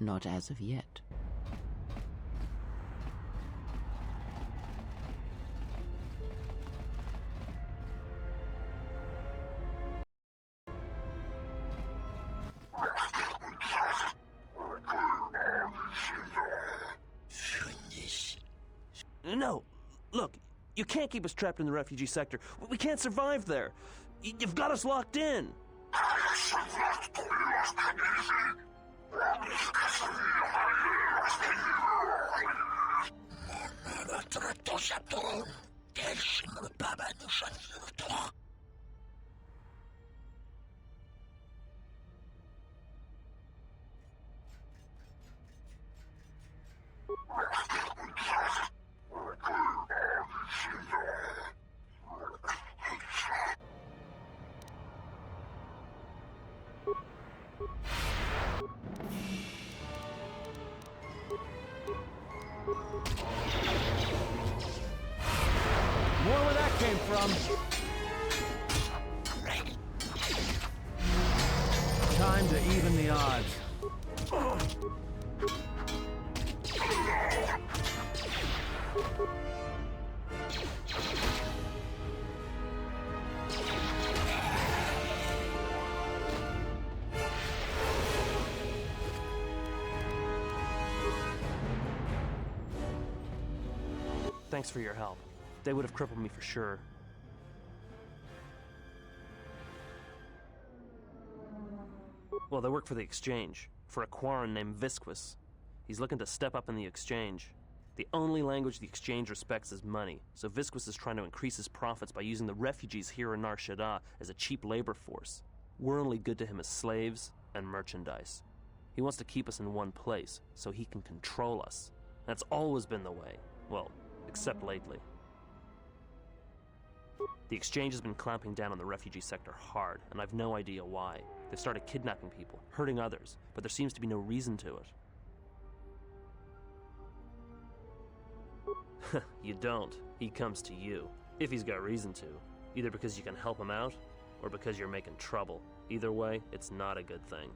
Not as of yet. No, look, You can't keep us trapped in the refugee sector. We can't survive there. You've got us locked in. More where that came from. Time to even the odds. Thanks for your help. They would have crippled me for sure. Well, they work for the Exchange, for a Quarren named Visquis. He's looking to step up in the Exchange. The only language the Exchange respects is money, so Visquis is trying to increase his profits by using the refugees here in Nar Shaddaa as a cheap labor force. We're only good to him as slaves and merchandise. He wants to keep us in one place, so he can control us. That's always been the way. Well, except lately. The Exchange has been clamping down on the refugee sector hard, and I've no idea why. They've started kidnapping people, hurting others, but there seems to be no reason to it. You don't. He comes to you. If he's got reason to. Either because you can help him out, or because you're making trouble. Either way, it's not a good thing.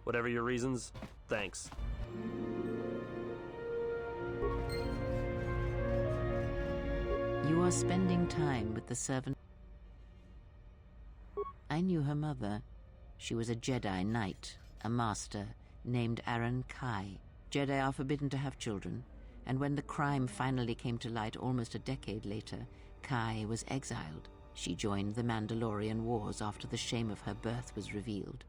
Whatever your reasons, thanks. You are spending time with the servant. I knew her mother. She was a Jedi Knight, a master, named Aaron Kai. Jedi are forbidden to have children, and when the crime finally came to light almost a decade later, Kai was exiled. She joined the Mandalorian Wars after the shame of her birth was revealed.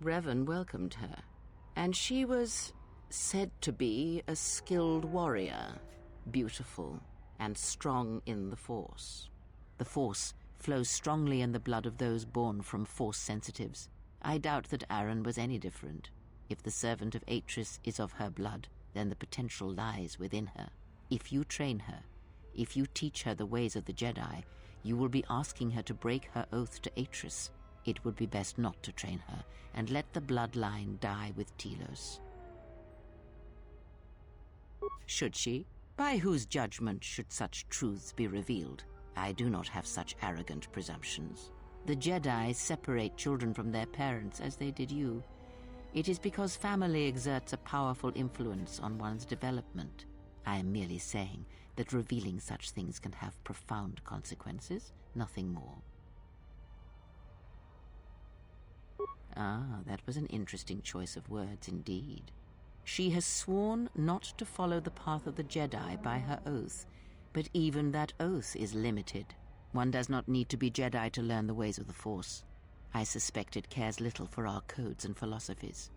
Revan welcomed her, and she was said to be a skilled warrior, beautiful and strong in the Force. The Force flows strongly in the blood of those born from Force sensitives. I doubt that Aaron was any different. If the servant of Atris is of her blood, then the potential lies within her. If you train her, if you teach her the ways of the Jedi, you will be asking her to break her oath to Atris. It would be best not to train her, and let the bloodline die with Telos. Should she? By whose judgment should such truths be revealed? I do not have such arrogant presumptions. The Jedi separate children from their parents as they did you. It is because family exerts a powerful influence on one's development. I am merely saying that revealing such things can have profound consequences, nothing more. Ah, that was an interesting choice of words indeed. She has sworn not to follow the path of the Jedi by her oath, but even that oath is limited. One does not need to be Jedi to learn the ways of the Force. I suspect it cares little for our codes and philosophies.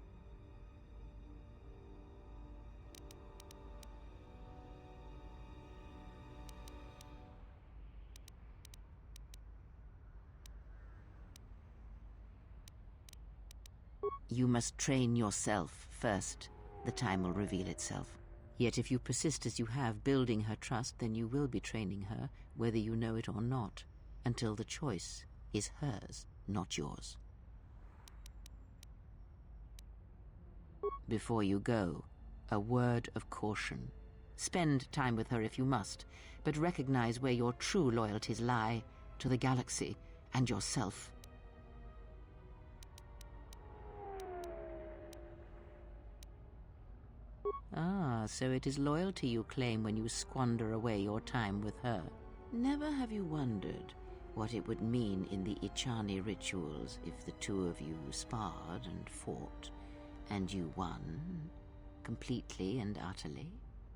You must train yourself first. The time will reveal itself. Yet if you persist as you have, building her trust, then you will be training her, whether you know it or not, until the choice is hers, not yours. Before you go, a word of caution. Spend time with her if you must, but recognize where your true loyalties lie, to the galaxy and yourself. Ah, so it is loyalty you claim when you squander away your time with her. Never have you wondered what it would mean in the Ichani rituals if the two of you sparred and fought and you won, completely and utterly.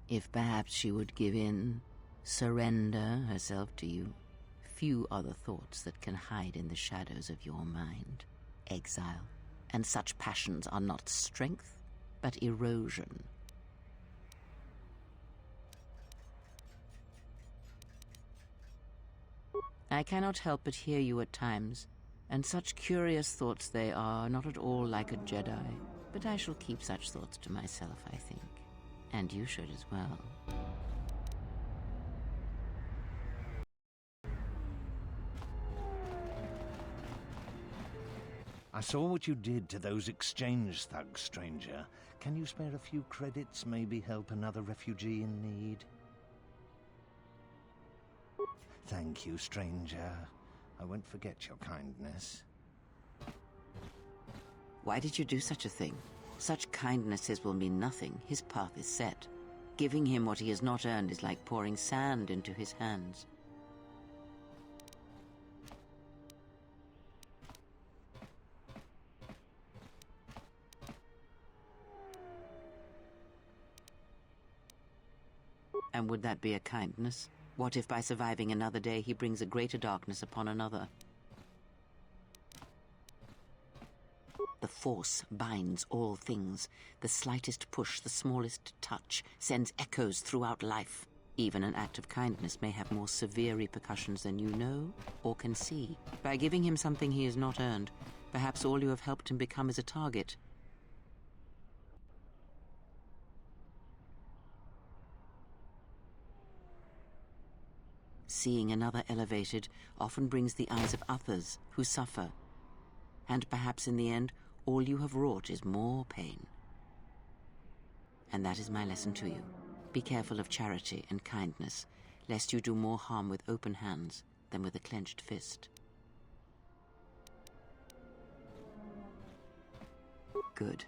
If perhaps she would give in, surrender herself to you, few are the thoughts that can hide in the shadows of your mind. Exile, and such passions are not strength, but erosion. I cannot help but hear you at times, and such curious thoughts they are, not at all like a Jedi. But I shall keep such thoughts to myself, I think. And you should as well. I saw what you did to those exchange thugs, stranger. Can you spare a few credits, maybe help another refugee in need? Thank you, stranger. I won't forget your kindness. Why did you do such a thing? Such kindnesses will mean nothing. His path is set. Giving him what he has not earned is like pouring sand into his hands. And would that be a kindness? What if by surviving another day he brings a greater darkness upon another? The Force binds all things. The slightest push, the smallest touch, sends echoes throughout life. Even an act of kindness may have more severe repercussions than you know or can see. By giving him something he has not earned, perhaps all you have helped him become is a target. Seeing another elevated often brings the eyes of others who suffer. And perhaps in the end, all you have wrought is more pain. And that is my lesson to you. Be careful of charity and kindness, lest you do more harm with open hands than with a clenched fist. Good.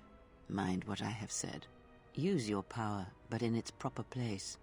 Mind what I have said. Use your power, but in its proper place.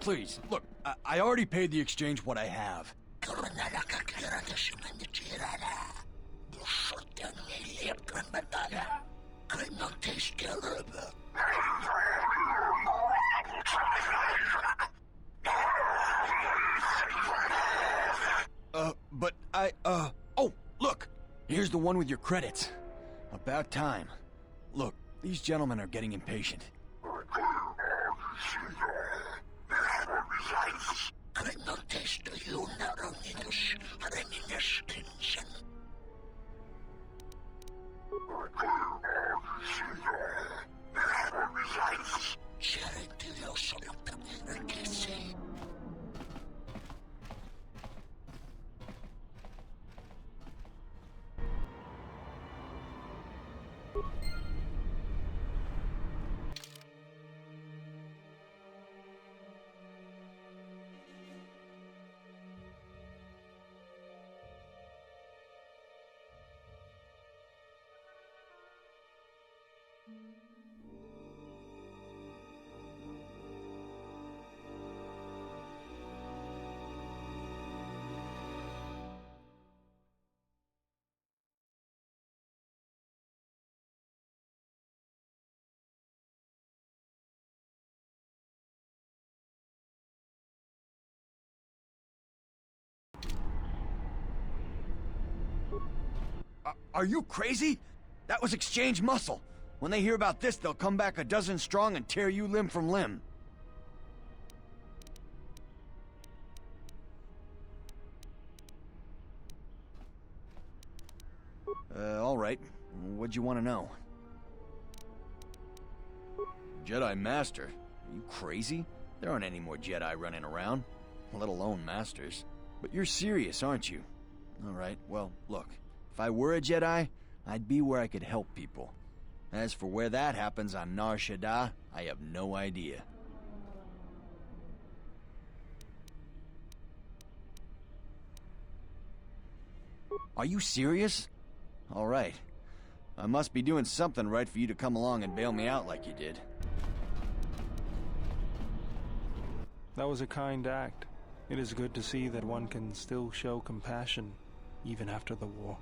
Please, look, I already paid the exchange what I have. But oh, look! Here's the one with your credits. About time. Look, these gentlemen are getting impatient. Are you crazy? That was exchange muscle. When they hear about this, they'll come back a dozen strong and tear you limb from limb. All right. What'd you want to know? Jedi Master? Are you crazy? There aren't any more Jedi running around, let alone Masters. But you're serious, aren't you? All right, well, look. If I were a Jedi, I'd be where I could help people. As for where that happens on Nar Shaddaa, I have no idea. Are you serious? All right. I must be doing something right for you to come along and bail me out like you did. That was a kind act. It is good to see that one can still show compassion, even after the war.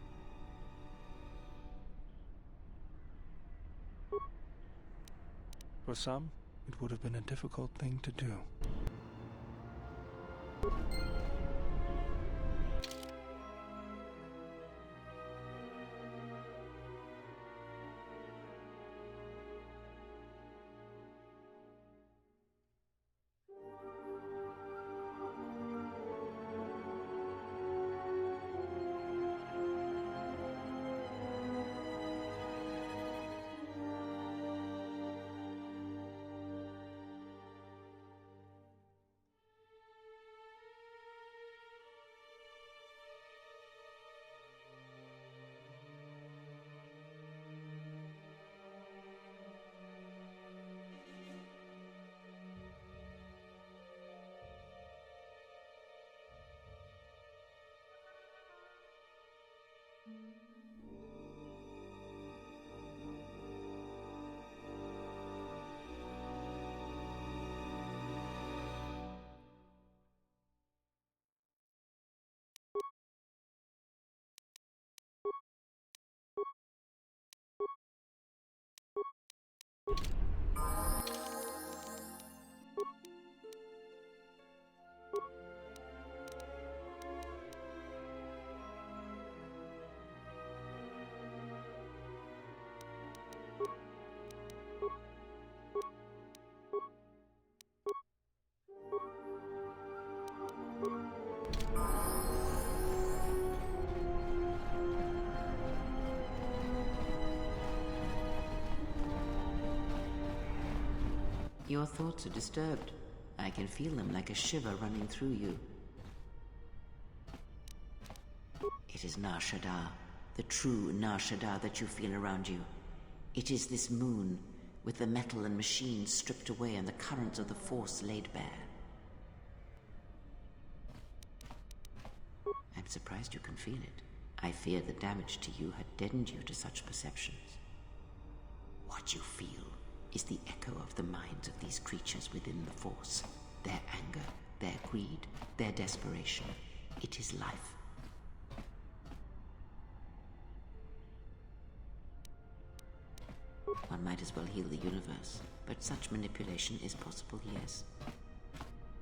For some, it would have been a difficult thing to do. Your thoughts are disturbed. I can feel them like a shiver running through you. It is Nar Shaddaa, the true Nar Shaddaa that you feel around you. It is this moon, with the metal and machines stripped away and the currents of the Force laid bare. I'm surprised you can feel it. I fear the damage to you had deadened you to such perceptions. What you feel is the echo of the minds of these creatures within the Force. Their anger, their greed, their desperation. It is life. One might as well heal the universe, but such manipulation is possible, yes.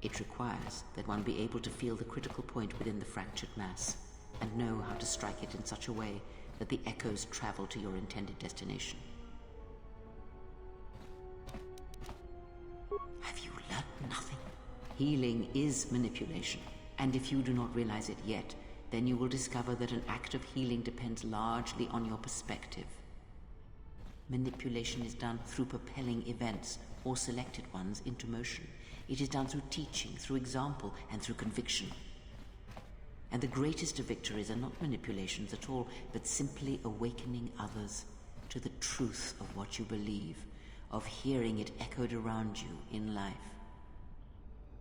It requires that one be able to feel the critical point within the fractured mass, and know how to strike it in such a way that the echoes travel to your intended destination. Have you learned nothing? Healing is manipulation, and if you do not realize it yet, then you will discover that an act of healing depends largely on your perspective. Manipulation is done through propelling events, or selected ones, into motion. It is done through teaching, through example, and through conviction. And the greatest of victories are not manipulations at all, but simply awakening others to the truth of what you believe, of hearing it echoed around you in life.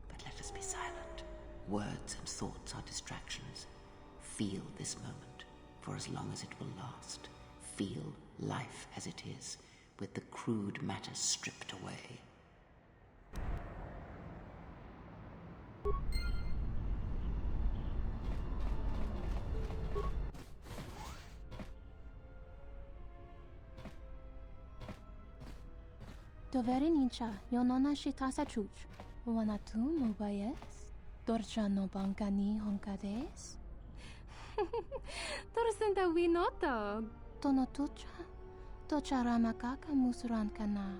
But let us be silent. Words and thoughts are distractions. Feel this moment, for as long as it will last. Feel life as it is, with the crude matter stripped away. Dovere nincha, yonona shitasa chuch. Wanatu mobayes? Dorcha no bankani honkades? Torsenta winoto. Tono tucha. Tocha ramakaka musran kana.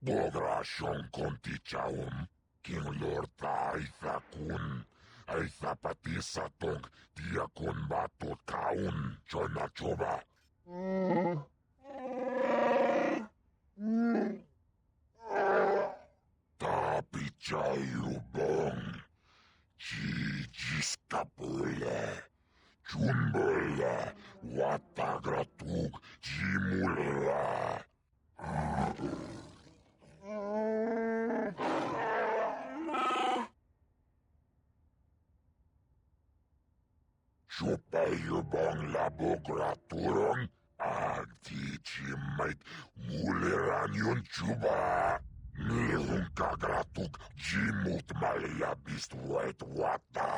Bodrashon kontichaum, King Lord Aithakun, Aithapatisatok, Diakon Batot Kaun, Chonachoba. Tapichayubong, Chijiskapule, Chumbula, Watagratug, Jimula. Chupayubong labograturon, Agtichimait, Muleranyon chuba. Nihun kagratug, Jimut malabist white wata.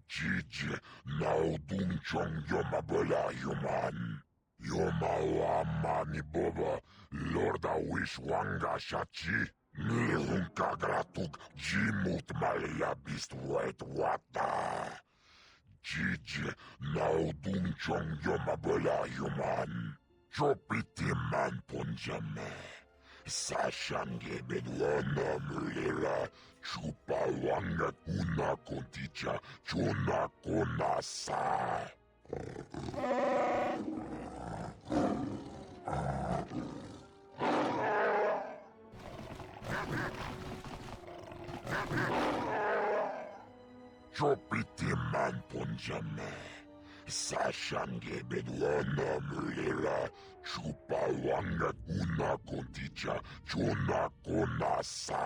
Jiji, naudun chong yomabola human. Yomawamani boba, Lorda wish wanga shachi. Nihun kagratug, Jimut malabist white wata. Jiji, naudun chong yomabola human. Chopiti man punjame. Sashange bedwana mulera. Chupa wanga kuna konticha. Chona konasa. Chopiti man punjame. Sashange bedwana mulera. Chupa wanga kuna konticha. Chona konasa.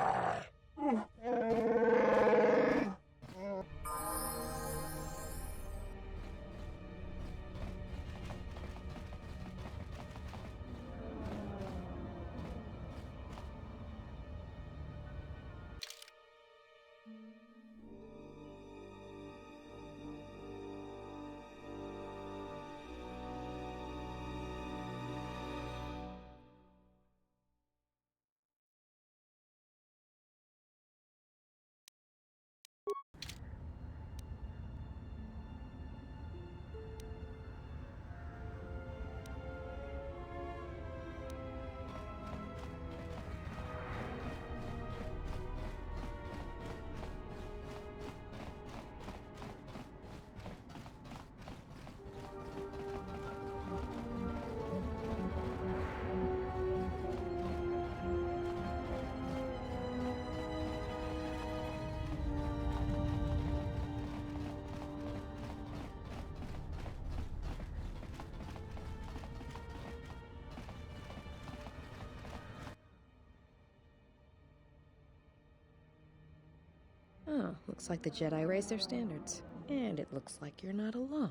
Oh, looks like the Jedi raised their standards. And it looks like you're not alone.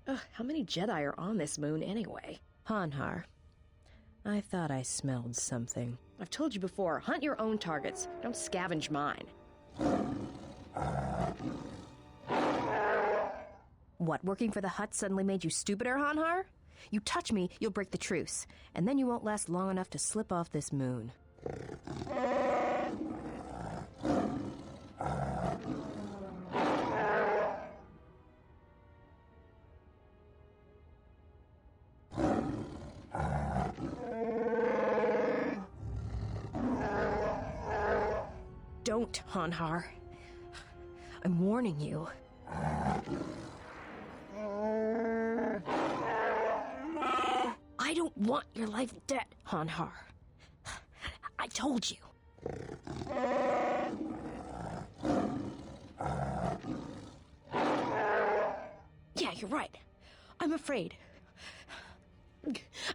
Ugh, how many Jedi are on this moon anyway? Hanhar, I thought I smelled something. I've told you before, hunt your own targets. Don't scavenge mine. What, working for the Hutt suddenly made you stupider, Hanhar? You touch me, you'll break the truce, and then you won't last long enough to slip off this moon. Don't, Hanhar. I'm warning you. I don't want your life dead, Hanhar. I told you. Yeah, you're right. I'm afraid.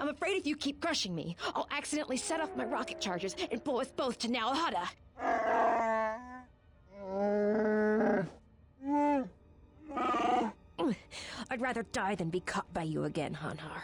I'm afraid if you keep crushing me, I'll accidentally set off my rocket charges and blow us both to Nalhada. I'd rather die than be caught by you again, Hanhar.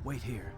Wait here.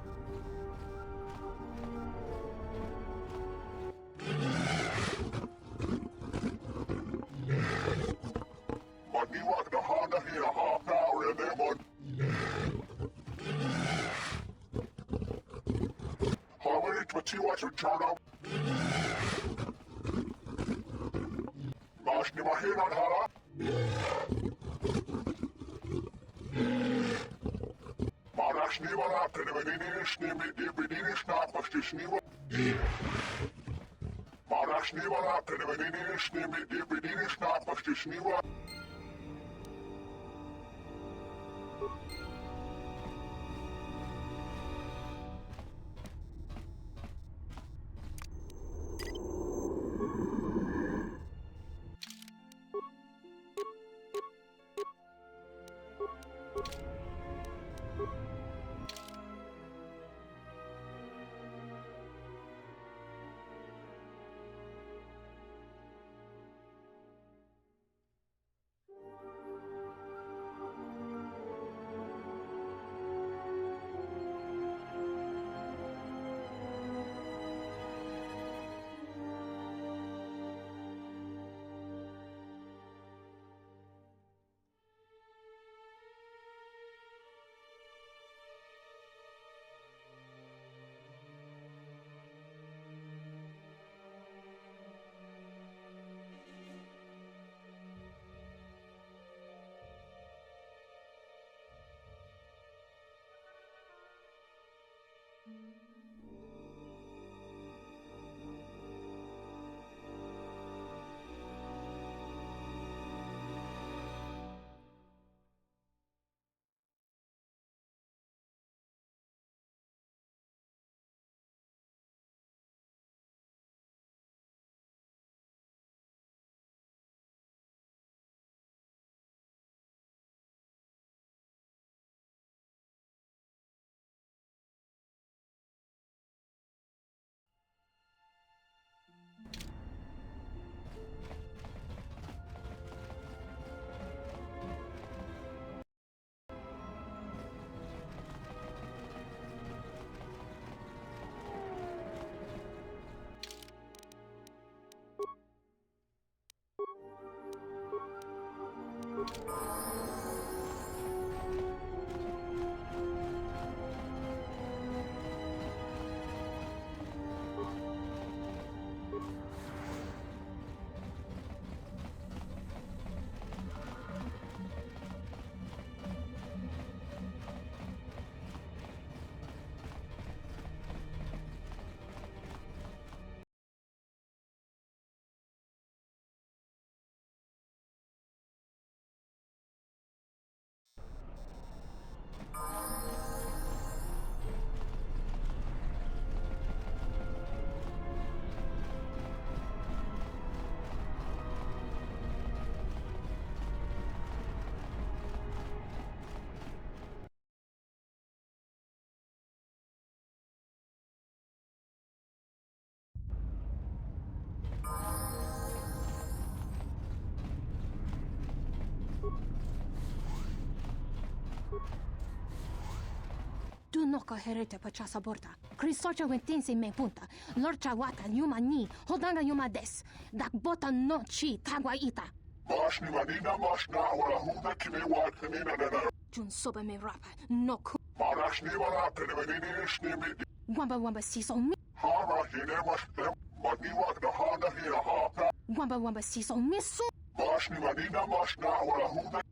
Du noka herete pa chasa borta. Krisocha wentense me punta. Lorcha wata yuma ni. Hodanga yuma des. Dak bota no chi tagwa ita. Mashni manina mashna wala huda kime wa kanina nana. Jun soba me rapa. No ku. Marashni wala kane manini shni mi. Wamba wamba siso mi. Hara hine mashtem. Maniwa da hana hira ha. Wamba wamba siso misu. Mashni manina mashna wala huda.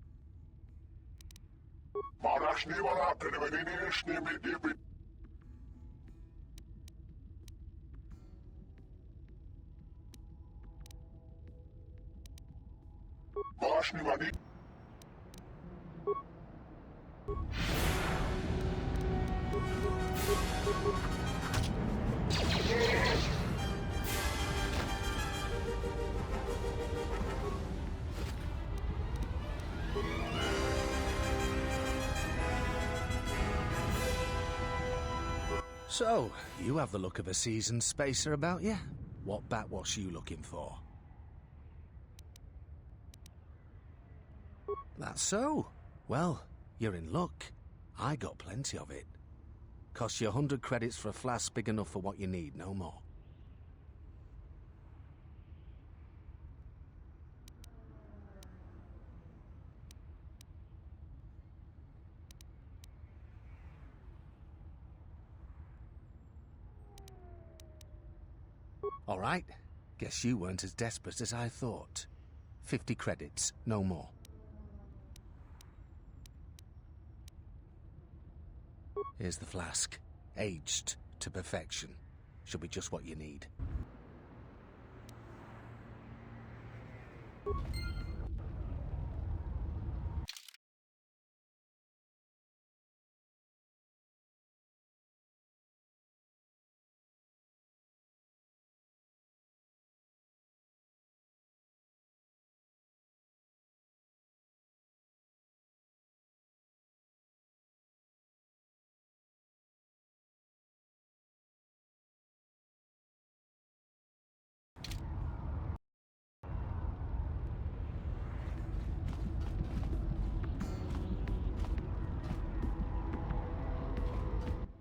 Marashni wala kane manini shni mi dibi. Mashni manina. So, you have the look of a seasoned spacer about you. What backwash you looking for? That's so. Well, you're in luck. I got plenty of it. Costs you 100 credits for a flask big enough for what you need, no more. All right. Guess you weren't as desperate as I thought. 50 credits, no more. Here's the flask. Aged to perfection. Should be just what you need.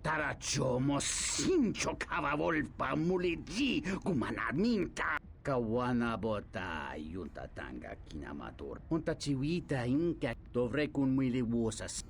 Tarachomo sincho kavavolpa muliji kumanarminta. Kawana bota yunta tanga kinamator. Unta chiwita inka dovrei kun mwili wosas.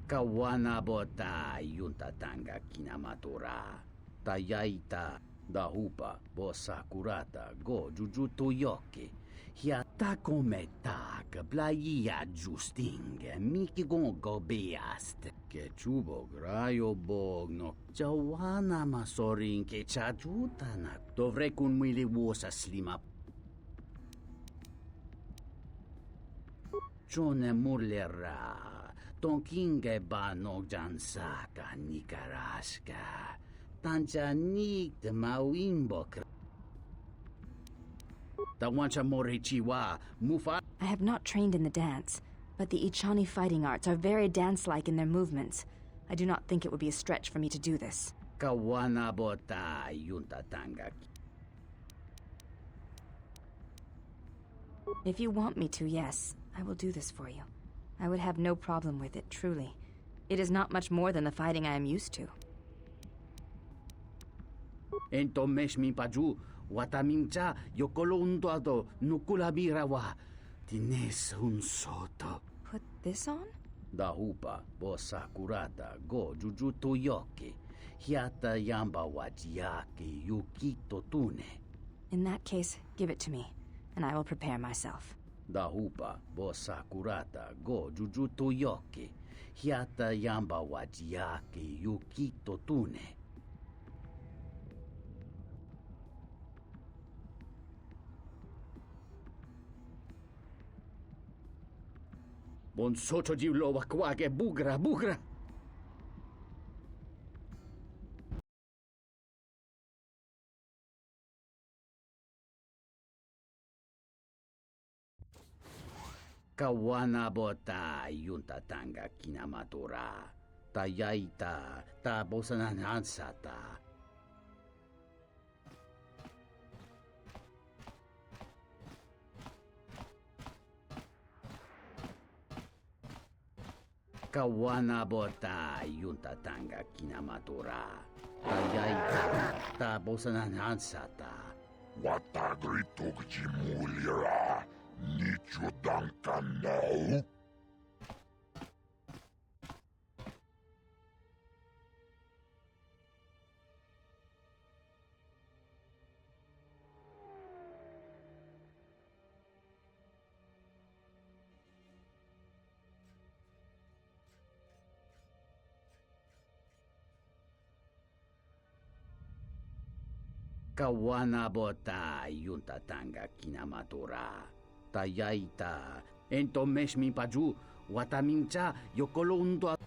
Kawana bota yunta tanga kinamatora. Tayaita dahupa bosa kurata go jujutu yoke. Hiata come tak, playa justing, miki gongo beast. Ke chubo grayo bog no chawana masorin ke chajutana. Dovrei kun mwili wosa slima. Chone murlera, tonkinge ba no jansaka nikaraska. Tanjanik de mawimbo. I have not trained in the dance, but the Ichani fighting arts are very dance-like in their movements. I do not think it would be a stretch for me to do this. If you want me to, yes, I will do this for you. I would have no problem with it, truly. It is not much more than the fighting I am used to. Watamincha yokolondoado nukulabirawa tines un soto. Put this on? Dahupa bosa kurata go jujuto yoke hiata yamba wajiake yukito tune. In that case, give it to me, and I will prepare myself. Dahupa bosa kurata go jujuto yoke hiata yamba wajiake yukito tune. Bon soto di loa kwage bugra bugra. Kawana bota yunta tanga kinamatora. Tayaita ta bosananansata. Kawana bota yunta tanga kinamatora. Tayaita ta bosananansata. Watagrituk jimulira. Nichu dankanau. Kawana bota yunta tanga kinamatora. Tayaita entomesh mi paju watamincha yokolondo.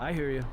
I hear you.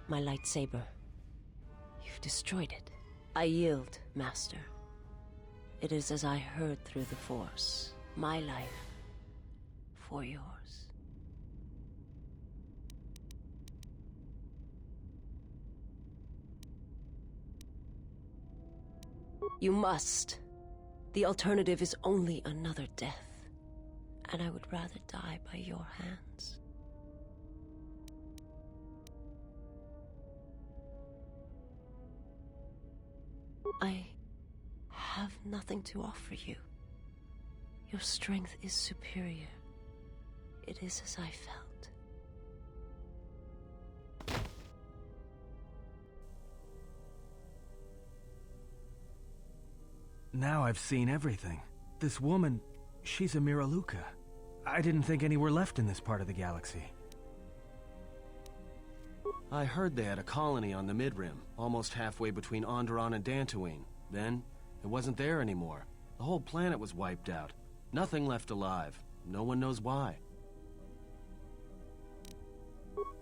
My lightsaber. You've destroyed it. I yield, Master. It is as I heard through the Force. My life for yours. You must. The alternative is only another death. And I would rather die by your hands. I have nothing to offer you. Your strength is superior. It is as I felt. Now I've seen everything. This woman, she's a Miraluka. I didn't think any were left in this part of the galaxy. I heard they had a colony on the Mid-Rim, almost halfway between Onderon and Dantooine. Then, it wasn't there anymore. The whole planet was wiped out. Nothing left alive. No one knows why.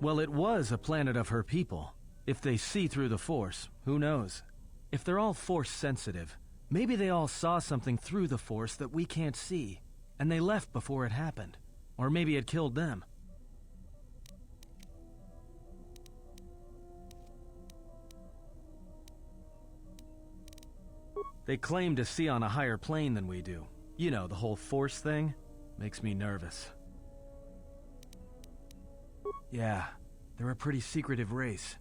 Well, it was a planet of her people. If they see through the Force, who knows? If they're all Force-sensitive, maybe they all saw something through the Force that we can't see, and they left before it happened. Or maybe it killed them. They claim to see on a higher plane than we do. You know, the whole Force thing makes me nervous. Yeah, they're a pretty secretive race.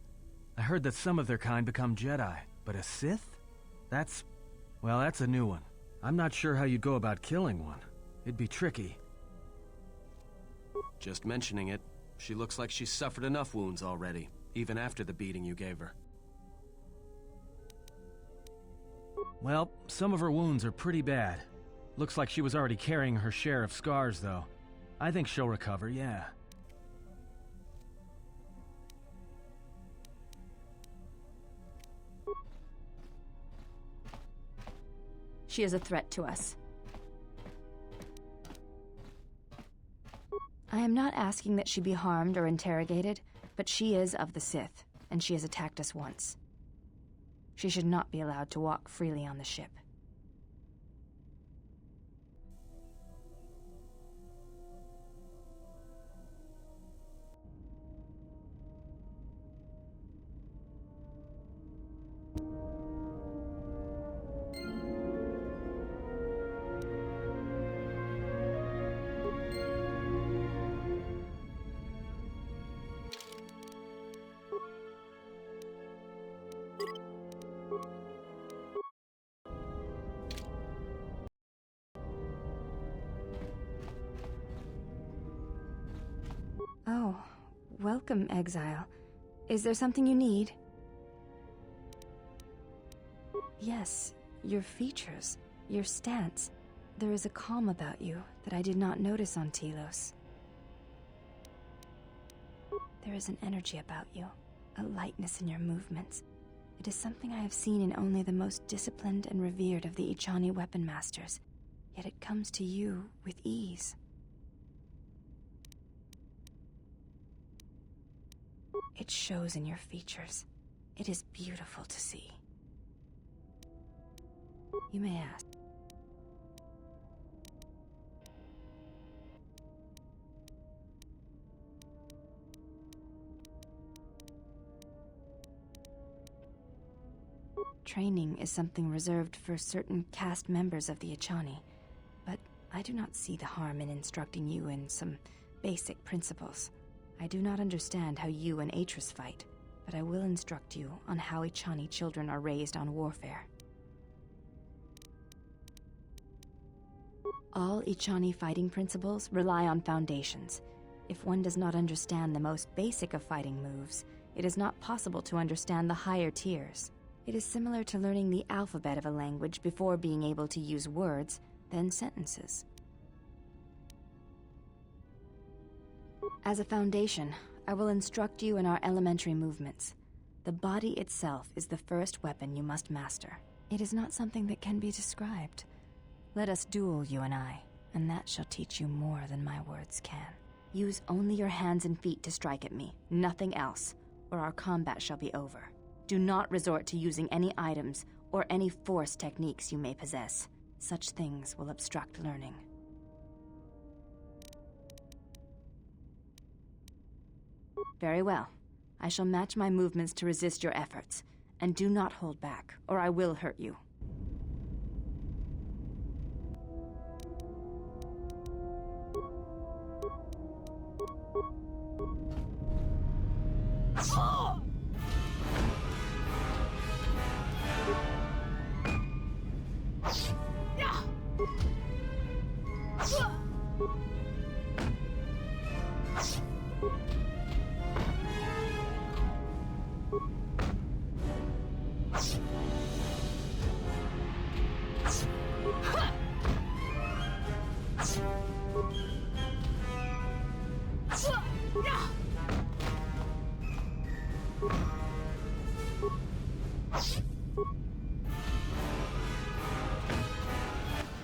I heard that some of their kind become Jedi, but a Sith? That's a new one. I'm not sure how you'd go about killing one. It'd be tricky. Just mentioning it, she looks like she's suffered enough wounds already, even after the beating you gave her. Well, some of her wounds are pretty bad. Looks like she was already carrying her share of scars, though. I think she'll recover, yeah. She is a threat to us. I am not asking that she be harmed or interrogated, but she is of the Sith, and she has attacked us once. She should not be allowed to walk freely on the ship. Oh, welcome, Exile. Is there something you need? Yes, your features, your stance. There is a calm about you that I did not notice on Telos. There is an energy about you, a lightness in your movements. It is something I have seen in only the most disciplined and revered of the Ichani weapon masters, yet it comes to you with ease. It shows in your features. It is beautiful to see. You may ask. Training is something reserved for certain caste members of the Ichani, but I do not see the harm in instructing you in some basic principles. I do not understand how you and Atris fight, but I will instruct you on how Ichani children are raised on warfare. All Ichani fighting principles rely on foundations. If one does not understand the most basic of fighting moves, it is not possible to understand the higher tiers. It is similar to learning the alphabet of a language before being able to use words, then sentences. As a foundation, I will instruct you in our elementary movements. The body itself is the first weapon you must master. It is not something that can be described. Let us duel, you and I, and that shall teach you more than my words can. Use only your hands and feet to strike at me, nothing else, or our combat shall be over. Do not resort to using any items or any force techniques you may possess. Such things will obstruct learning. Very well. I shall match my movements to resist your efforts. And do not hold back, or I will hurt you.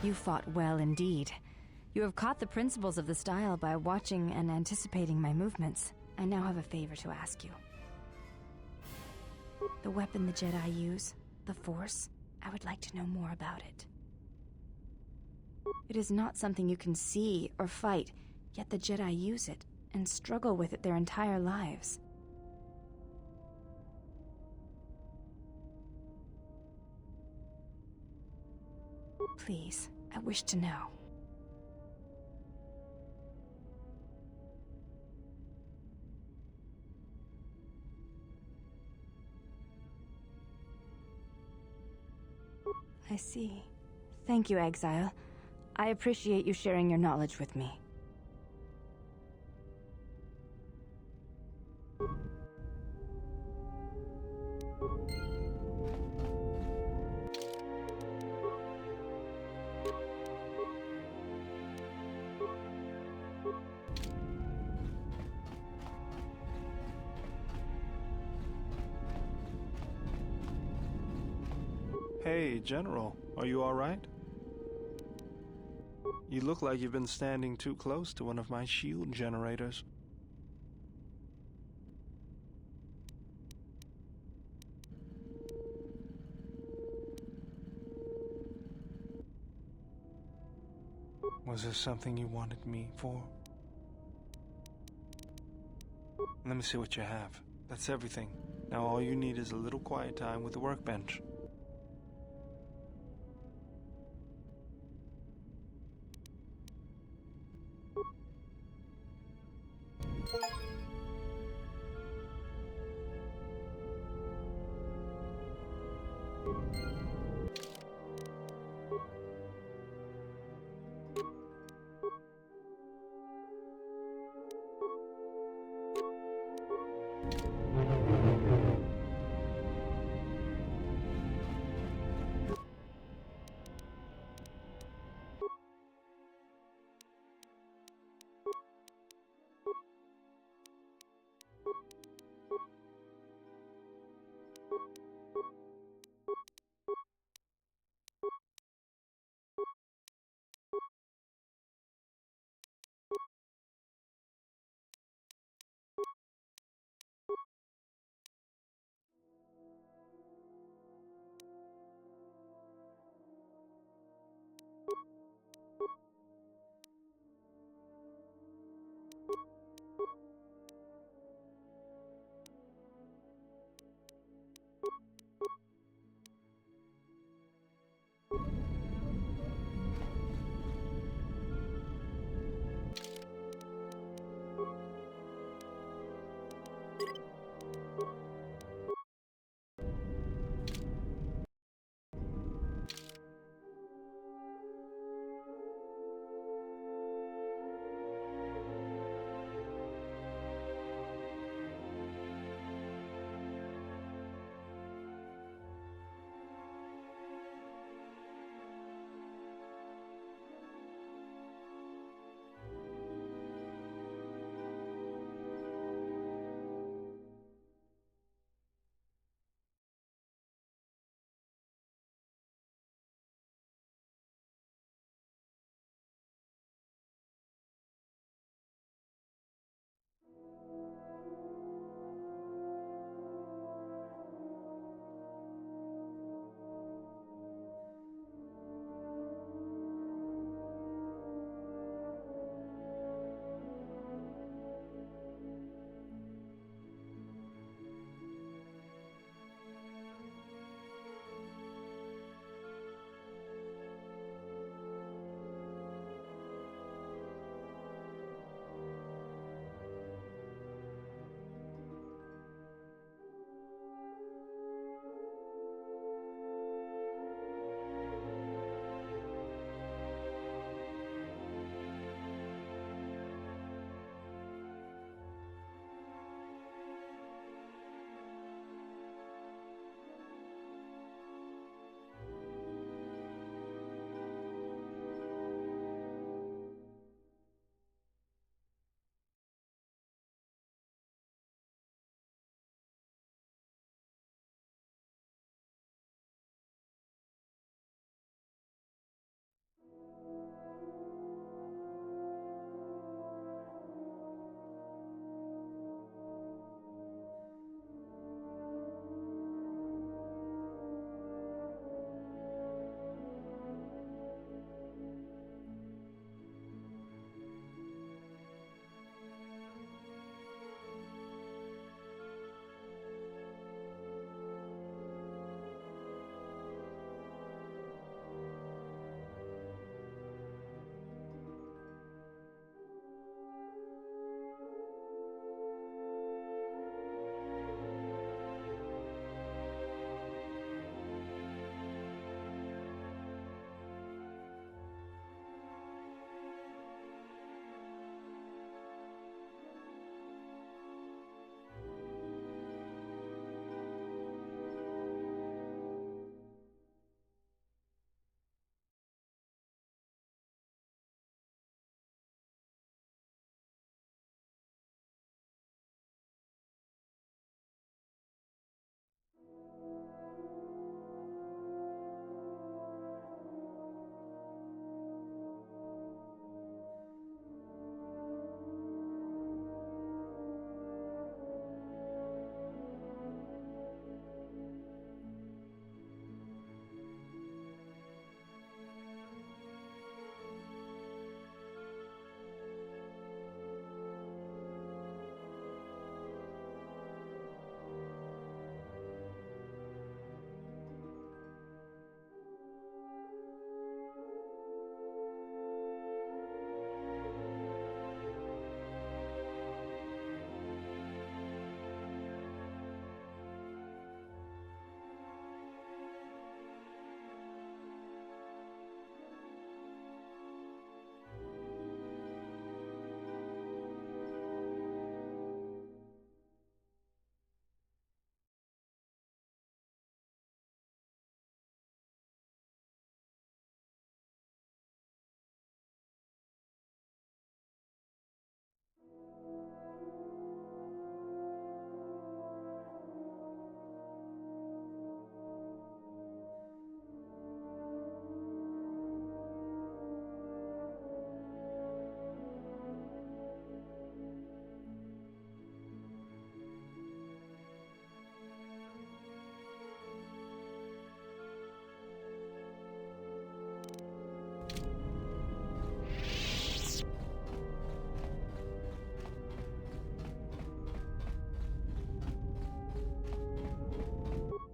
You fought well indeed. You have caught the principles of the style by watching and anticipating my movements. I now have a favor to ask you. The weapon the Jedi use, the Force, I would like to know more about it. It is not something you can see or fight, yet the Jedi use it and struggle with it their entire lives. Please, I wish to know. I see. Thank you, Exile. I appreciate you sharing your knowledge with me. Hey, General, are you all right? You look like you've been standing too close to one of my shield generators. Was there something you wanted me for? Let me see what you have. That's everything. Now all you need is a little quiet time with the workbench.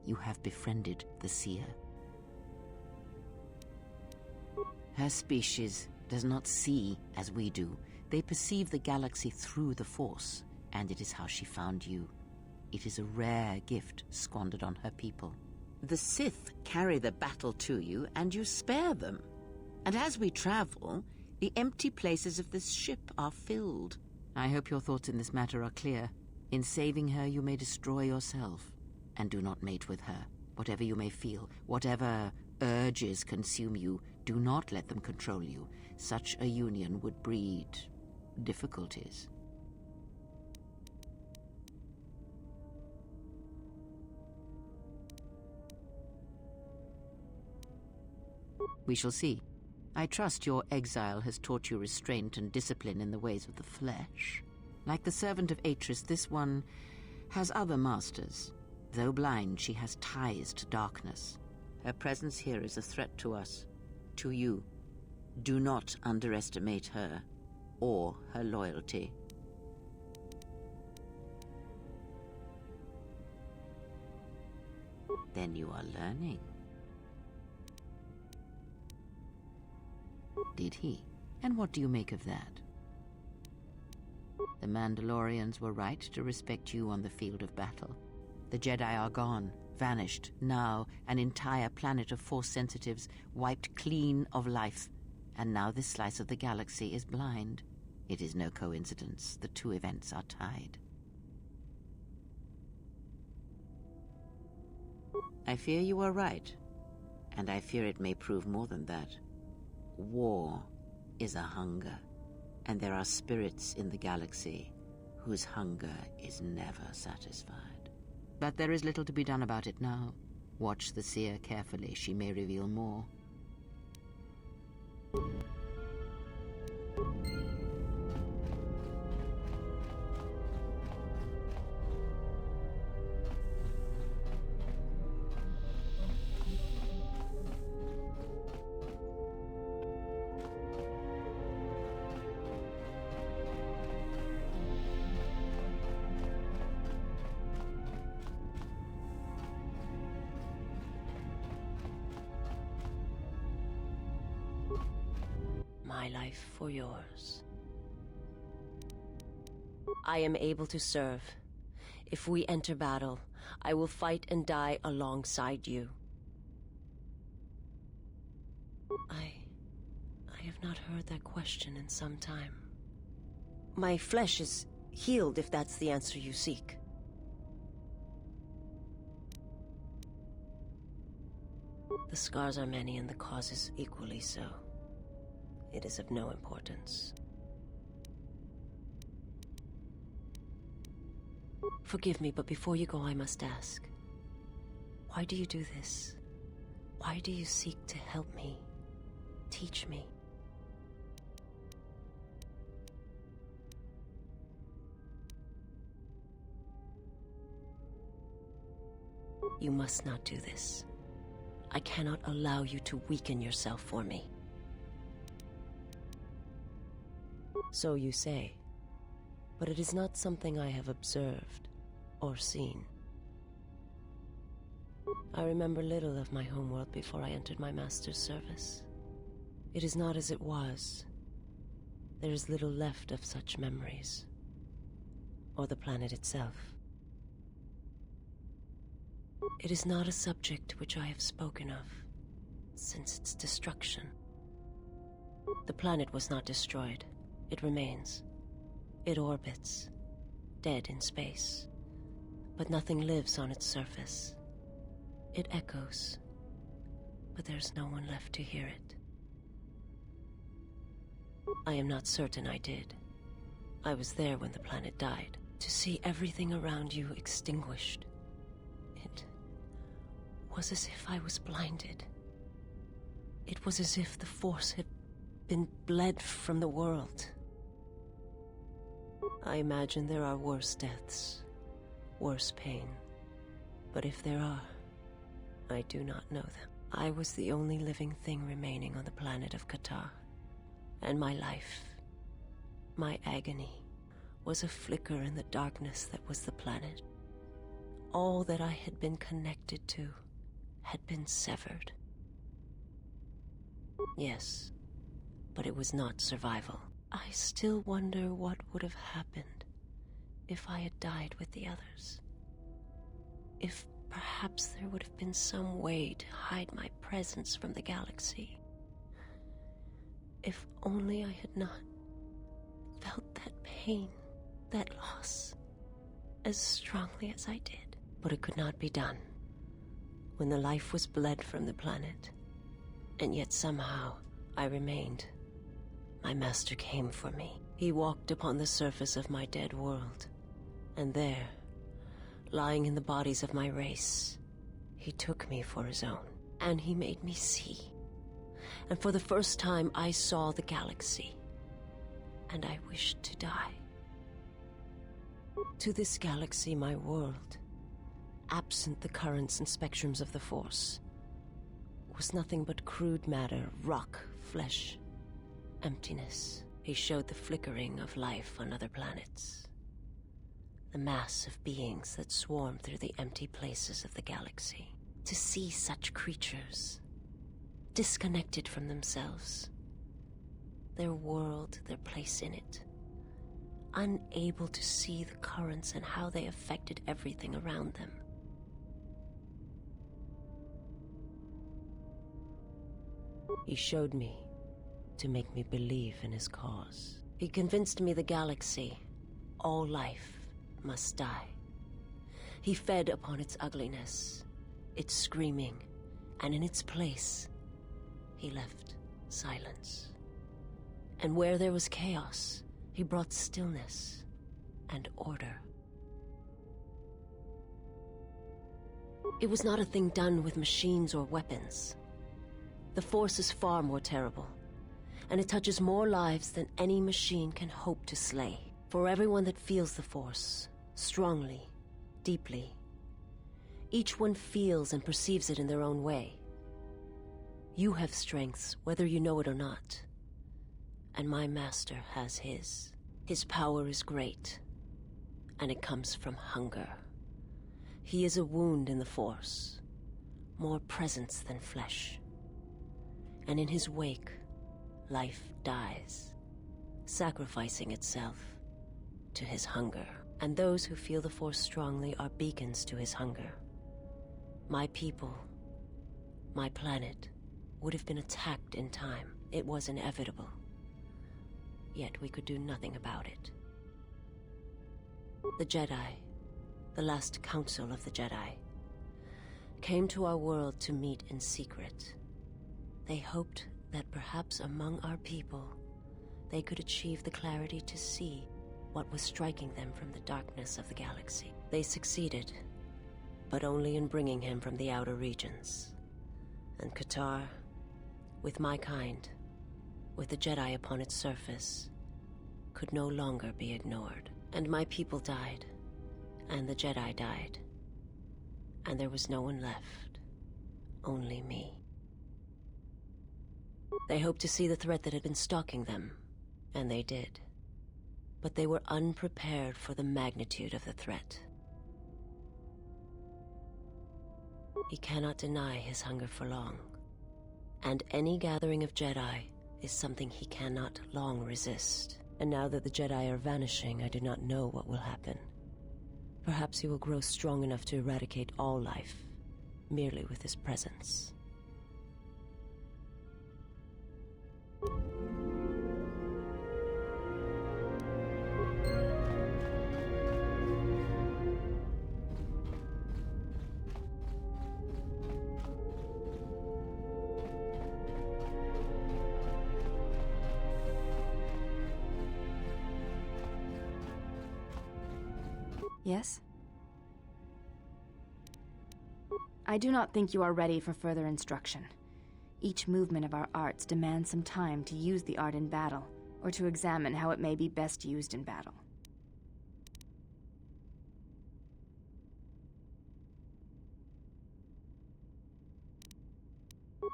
You have befriended the seer. Her species does not see as we do. They perceive the galaxy through the Force, and it is how she found you. It is a rare gift squandered on her people. The Sith carry the battle to you, and you spare them. And as we travel, the empty places of this ship are filled. I hope your thoughts in this matter are clear. In saving her, you may destroy yourself. And do not mate with her. Whatever you may feel, whatever urges consume you, do not let them control you. Such a union would breed difficulties. We shall see. I trust your exile has taught you restraint and discipline in the ways of the flesh. Like the servant of Atris, this one has other masters. Though blind, she has ties to darkness. Her presence here is a threat to us, to you. Do not underestimate her or her loyalty. Then you are learning. Did he? And what do you make of that? The Mandalorians were right to respect you on the field of battle. The Jedi are gone, vanished. Now, an entire planet of Force sensitives wiped clean of life. And now this slice of the galaxy is blind. It is no coincidence. The two events are tied. I fear you are right. And I fear it may prove more than that. War is a hunger. And there are spirits in the galaxy whose hunger is never satisfied. But there is little to be done about it now. Watch the seer carefully. She may reveal more. My life for yours. I am able to serve. If we enter battle, I will fight and die alongside you. I have not heard that question in some time. My flesh is healed, if that's the answer you seek. The scars are many and the causes equally so. It is of no importance. Forgive me, but before you go, I must ask. Why do you do this? Why do you seek to help me? Teach me? You must not do this. I cannot allow you to weaken yourself for me. So you say, but it is not something I have observed or seen. I remember little of my homeworld before I entered my master's service. It is not as it was. There is little left of such memories, or the planet itself. It is not a subject which I have spoken of since its destruction. The planet was not destroyed. It remains. It orbits, dead in space. But nothing lives on its surface. It echoes, but there's no one left to hear it. I am not certain I did. I was there when the planet died, to see everything around you extinguished. It was as if I was blinded. It was as if the Force had been bled from the world. I imagine there are worse deaths, worse pain. But if there are, I do not know them. I was the only living thing remaining on the planet of Qatar. And my life, my agony, was a flicker in the darkness that was the planet. All that I had been connected to had been severed. Yes, but it was not survival. I still wonder what would have happened if I had died with the others. If perhaps there would have been some way to hide my presence from the galaxy. If only I had not felt that pain, that loss, as strongly as I did. But it could not be done. When the life was bled from the planet, and yet somehow I remained, my master came for me. He walked upon the surface of my dead world, and there, lying in the bodies of my race, he took me for his own, and he made me see. And for the first time I saw the galaxy, and I wished to die. To this galaxy, my world, absent the currents and spectrums of the Force, was nothing but crude matter, rock, flesh, emptiness. He showed the flickering of life on other planets, the mass of beings that swarm through the empty places of the galaxy. To see such creatures, disconnected from themselves, their world, their place in it, unable to see the currents and how they affected everything around them. He showed me to make me believe in his cause. He convinced me the galaxy, all life, must die. He fed upon its ugliness, its screaming, and in its place, he left silence. And where there was chaos, he brought stillness and order. It was not a thing done with machines or weapons. The Force is far more terrible, and it touches more lives than any machine can hope to slay. For everyone that feels the Force, strongly, deeply, each one feels and perceives it in their own way. You have strengths, whether you know it or not, and my master has his. His power is great, and it comes from hunger. He is a wound in the Force, more presence than flesh. And in his wake, life dies, sacrificing itself to his hunger. And those who feel the Force strongly are beacons to his hunger. My people, my planet, would have been attacked in time. It was inevitable. Yet we could do nothing about it. The Jedi, the last council of the Jedi, came to our world to meet in secret. They hoped that perhaps among our people, they could achieve the clarity to see what was striking them from the darkness of the galaxy. They succeeded, but only in bringing him from the outer regions. And Qatar, with my kind, with the Jedi upon its surface, could no longer be ignored. And my people died, and the Jedi died, and there was no one left, only me. They hoped to see the threat that had been stalking them, and they did. But they were unprepared for the magnitude of the threat. He cannot deny his hunger for long, and any gathering of Jedi is something he cannot long resist. And now that the Jedi are vanishing, I do not know what will happen. Perhaps he will grow strong enough to eradicate all life, merely with his presence. Yes? I do not think you are ready for further instruction. Each movement of our arts demands some time to use the art in battle, or to examine how it may be best used in battle.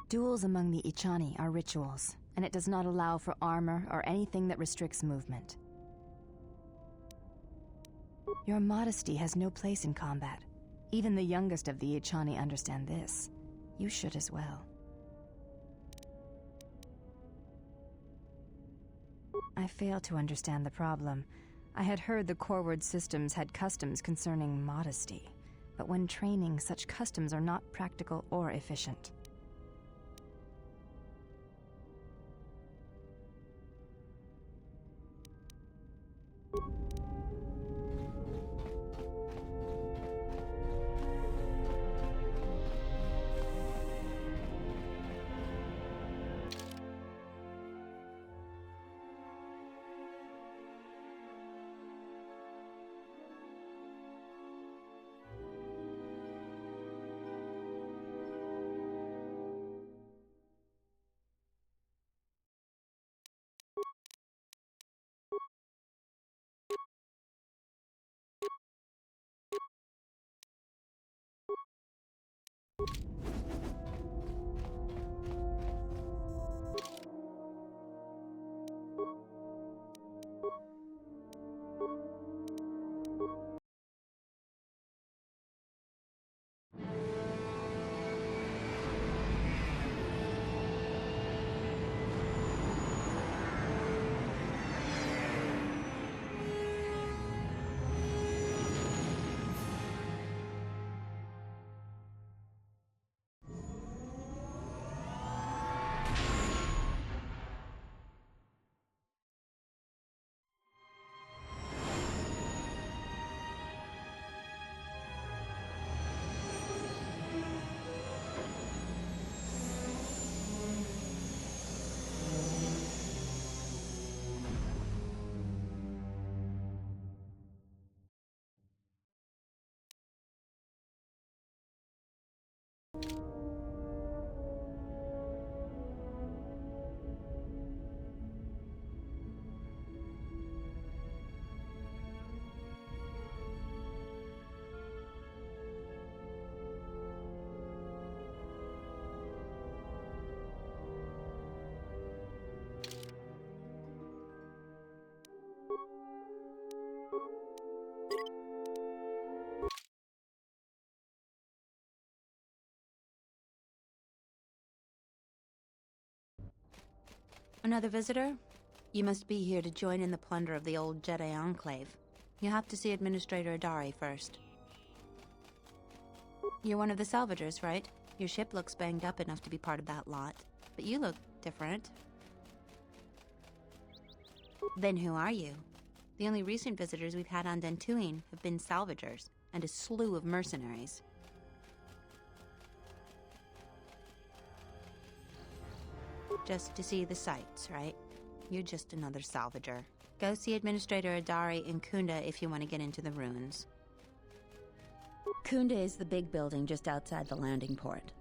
Duels among the Ichani are rituals, and it does not allow for armor or anything that restricts movement. Your modesty has no place in combat, Even the youngest of the Ichani understand this. You should as well. I fail to understand the problem. I had heard the Coreward systems had customs concerning modesty, but when training, such customs are not practical or efficient. Another visitor? You must be here to join in the plunder of the old Jedi Enclave. You have to see Administrator Adari first. You're one of the salvagers, right? Your ship looks banged up enough to be part of that lot, but you look different. Then who are you? The only recent visitors we've had on Dantooine have been salvagers and a slew of mercenaries. Just to see the sights, right? You're just another salvager. Go see Administrator Adari in Kunda if you want to get into the ruins. Kunda is the big building just outside the landing port.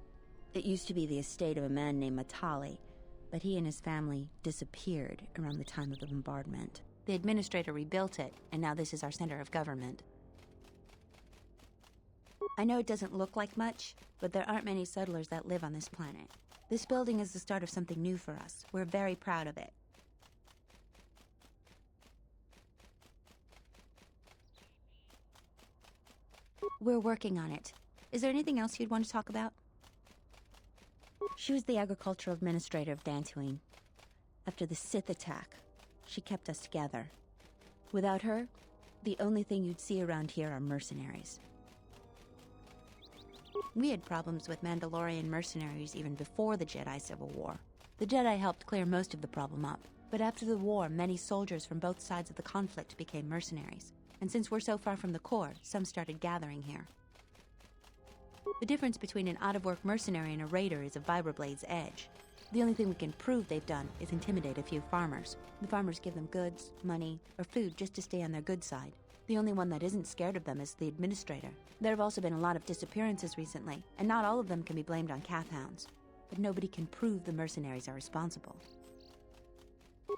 It used to be the estate of a man named Matali, but he and his family disappeared around the time of the bombardment. The Administrator rebuilt it, and now this is our center of government. I know it doesn't look like much, but there aren't many settlers that live on this planet. This building is the start of something new for us. We're very proud of it. We're working on it. Is there anything else you'd want to talk about? She was the agricultural administrator of Dantooine. After the Sith attack, she kept us together. Without her, the only thing you'd see around here are mercenaries. We had problems with Mandalorian mercenaries even before the Jedi Civil War. The Jedi helped clear most of the problem up, but after the war, many soldiers from both sides of the conflict became mercenaries. And since we're so far from the core, some started gathering here. The difference between an out-of-work mercenary and a raider is a vibroblade's edge. The only thing we can prove they've done is intimidate a few farmers. The farmers give them goods, money, or food just to stay on their good side. The only one that isn't scared of them is the administrator. There have also been a lot of disappearances recently, and not all of them can be blamed on calf hounds. But nobody can prove the mercenaries are responsible.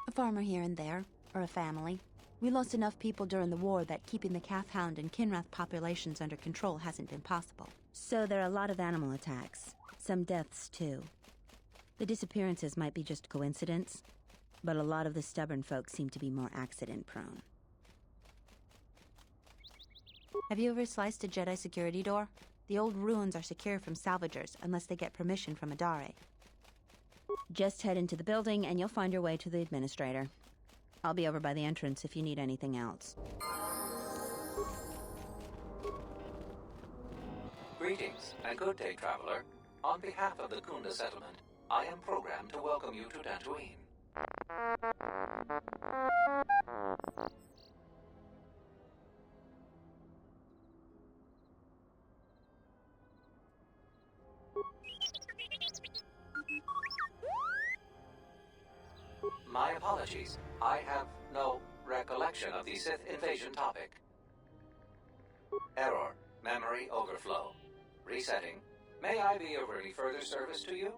A farmer here and there, or a family. We lost enough people during the war that keeping the calf hound and Kinrath populations under control hasn't been possible. So there are a lot of animal attacks. Some deaths, too. The disappearances might be just coincidence, but a lot of the stubborn folk seem to be more accident-prone. Have you ever sliced a Jedi security door? The old ruins are secure from salvagers unless they get permission from Adare. Just head into the building and you'll find your way to the administrator. I'll be over by the entrance if you need anything else. Greetings, and good day, traveler. On behalf of the Kunda settlement, I am programmed to welcome you to Dantooine. My apologies. I have no recollection of the Sith invasion topic. Error. Memory overflow. Resetting. May I be of any further service to you?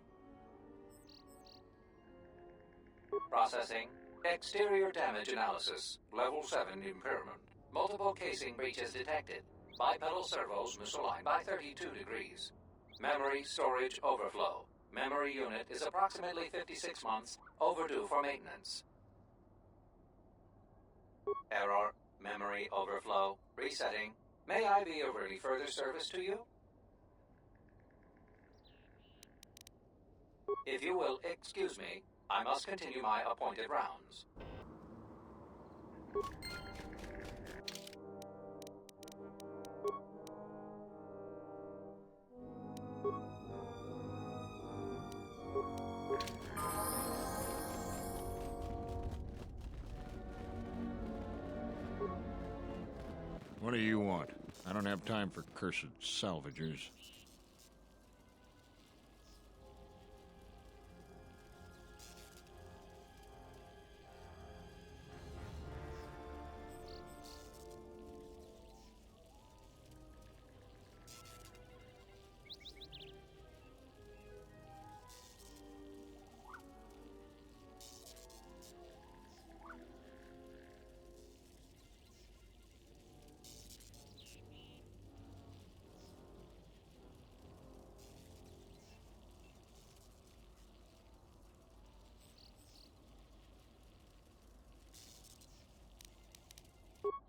Processing. Exterior damage analysis. Level 7 impairment. Multiple casing breaches detected. Bipedal servos misaligned by 32 degrees. Memory storage overflow. Memory unit is approximately 56 months overdue for maintenance. Error. Memory overflow. Resetting. May I be of any further service to you? If you will excuse me, I must continue my appointed rounds. What do you want? I don't have time for cursed salvagers.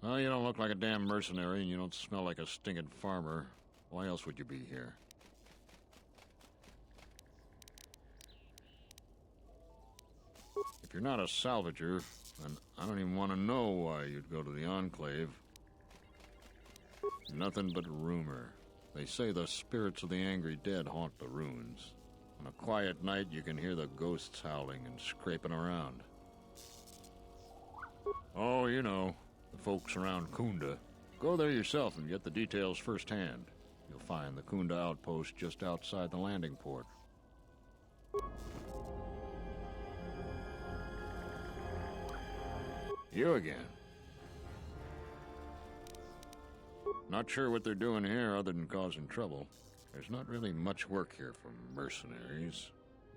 Well, you don't look like a damn mercenary, and you don't smell like a stinking farmer. Why else would you be here? If you're not a salvager, then I don't even want to know why you'd go to the Enclave. Nothing but rumor. They say the spirits of the angry dead haunt the ruins. On a quiet night, you can hear the ghosts howling and scraping around. Oh, you know, the folks around Kunda. Go there yourself and get the details firsthand. You'll find the Kunda outpost just outside the landing port. You again. Not sure what they're doing here other than causing trouble. There's not really much work here for mercenaries.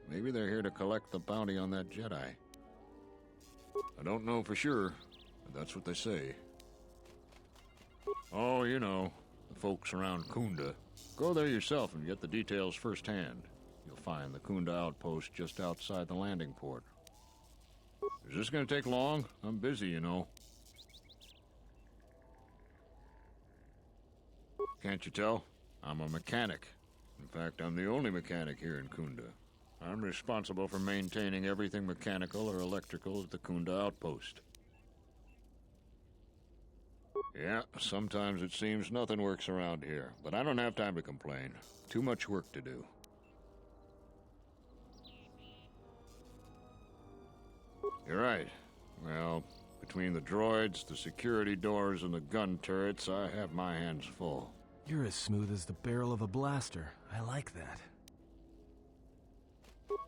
Maybe they're here to collect the bounty on that Jedi. I don't know for sure, but that's what they say. Oh, you know, the folks around Kunda. Go there yourself and get the details firsthand. You'll find the Kunda outpost just outside the landing port. Is this going to take long? I'm busy, you know. Can't you tell? I'm a mechanic. In fact, I'm the only mechanic here in Kunda. I'm responsible for maintaining everything mechanical or electrical at the Kunda outpost. Yeah, sometimes it seems nothing works around here, but I don't have time to complain. Too much work to do. You're right. Well, between the droids, the security doors, and the gun turrets, I have my hands full. You're as smooth as the barrel of a blaster. I like that.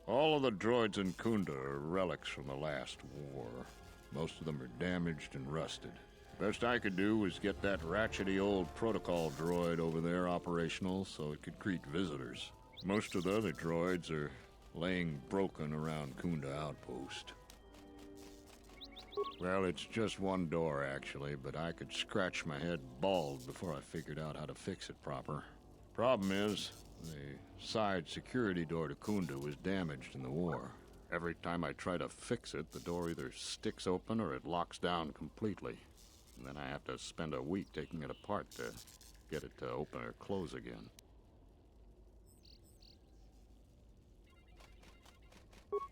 All of the droids in Kunda are relics from the last war. Most of them are damaged and rusted. The best I could do was get that ratchety old protocol droid over there operational so it could greet visitors. Most of the other droids are laying broken around Kunda Outpost. Well, it's just one door, actually, but I could scratch my head bald before I figured out how to fix it proper. Problem is, the side security door to Kunda was damaged in the war. Every time I try to fix it, the door either sticks open or it locks down completely. and then I have to spend a week taking it apart to get it to open or close again.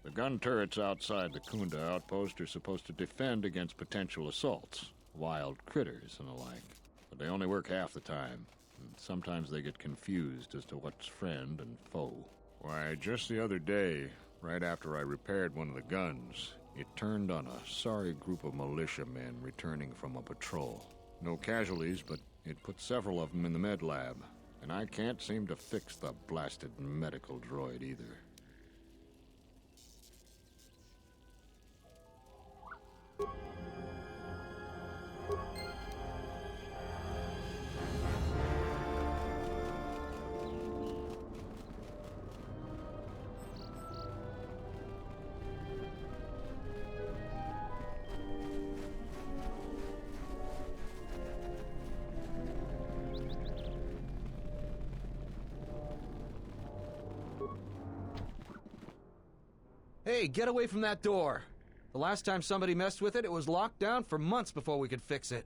The gun turrets outside the Kunda outpost are supposed to defend against potential assaults, wild critters and the like, but they only work half the time, and sometimes they get confused as to what's friend and foe. Why, just the other day, right after I repaired one of the guns, it turned on a sorry group of militiamen returning from a patrol. No casualties, but it put several of them in the med lab, and I can't seem to fix the blasted medical droid either. Hey, get away from that door! The last time somebody messed with it, it was locked down for months before we could fix it.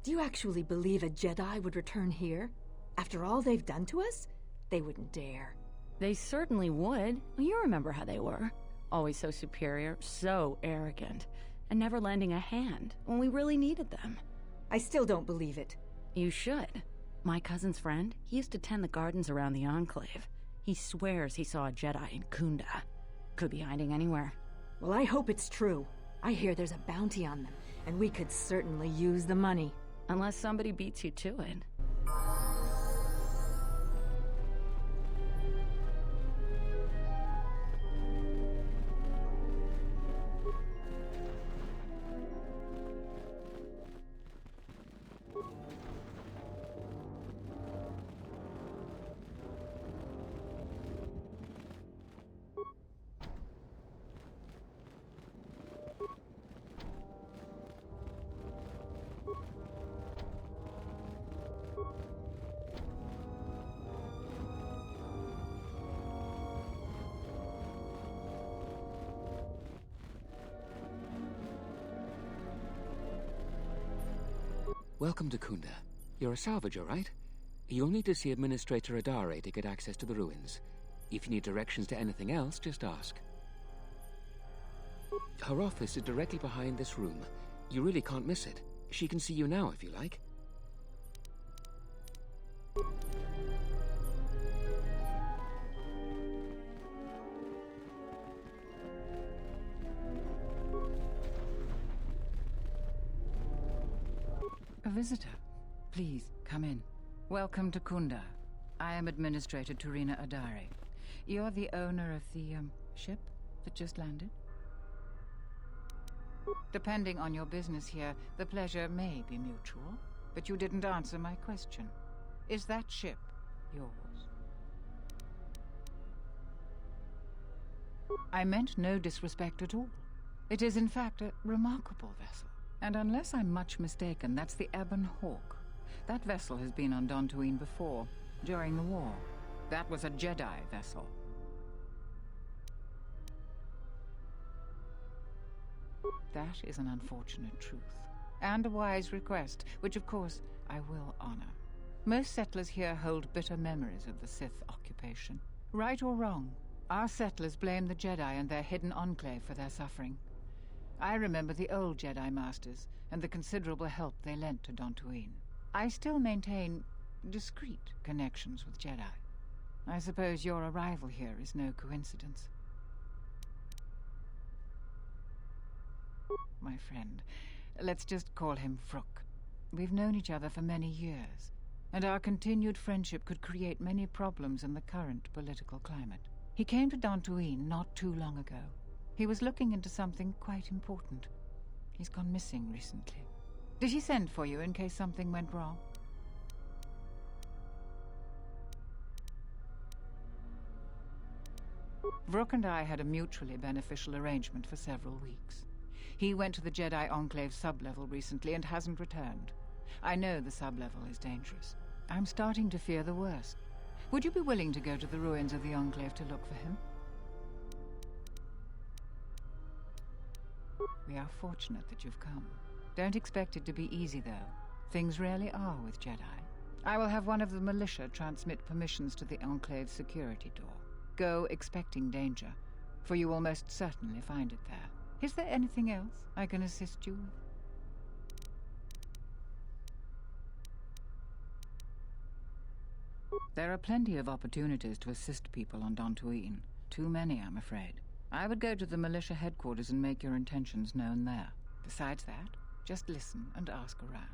Do you actually believe a Jedi would return here? After all they've done to us? They wouldn't dare. They certainly would. You remember how they were. Always so superior, so arrogant, and never lending a hand when we really needed them. I still don't believe it. You should. My cousin's friend, he used to tend the gardens around the Enclave. He swears he saw a Jedi in Kunda. Could be hiding anywhere. Well, I hope it's true. I hear there's a bounty on them, and we could certainly use the money. Unless somebody beats you to it. Welcome to Kunda. You're a salvager, right? You'll need to see Administrator Adare to get access to the ruins. If you need directions to anything else, just ask. Her office is directly behind this room. You really can't miss it. She can see you now if you like. A visitor. Please, come in. Welcome to Kunda. I am Administrator Turina Adare. You're the owner of the, ship that just landed? Depending on your business here, the pleasure may be mutual, but you didn't answer my question. Is that ship yours? I meant no disrespect at all. It is in fact a remarkable vessel. And unless I'm much mistaken, that's the Ebon Hawk. That vessel has been on Dantooine before, during the war. That was a Jedi vessel. That is an unfortunate truth, and a wise request, which of course I will honor. Most settlers here hold bitter memories of the Sith occupation. Right or wrong, our settlers blame the Jedi and their hidden enclave for their suffering. I remember the old Jedi Masters and the considerable help they lent to Dantooine. I still maintain discreet connections with Jedi. I suppose your arrival here is no coincidence. My friend, let's just call him Frook. We've known each other for many years, and our continued friendship could create many problems in the current political climate. He came to Dantooine not too long ago. He was looking into something quite important. He's gone missing recently. Did he send for you in case something went wrong? Vrook and I had a mutually beneficial arrangement for several weeks. He went to the Jedi Enclave sublevel recently and hasn't returned. I know the sublevel is dangerous. I'm starting to fear the worst. Would you be willing to go to the ruins of the Enclave to look for him? We are fortunate that you've come. Don't expect it to be easy, though. Things rarely are with Jedi. I will have one of the militia transmit permissions to the Enclave's security door. Go expecting danger, for you will most certainly find it there. Is there anything else I can assist you with? There are plenty of opportunities to assist people on Dantooine. Too many, I'm afraid. I would go to the militia headquarters and make your intentions known there. Besides that, just listen and ask around.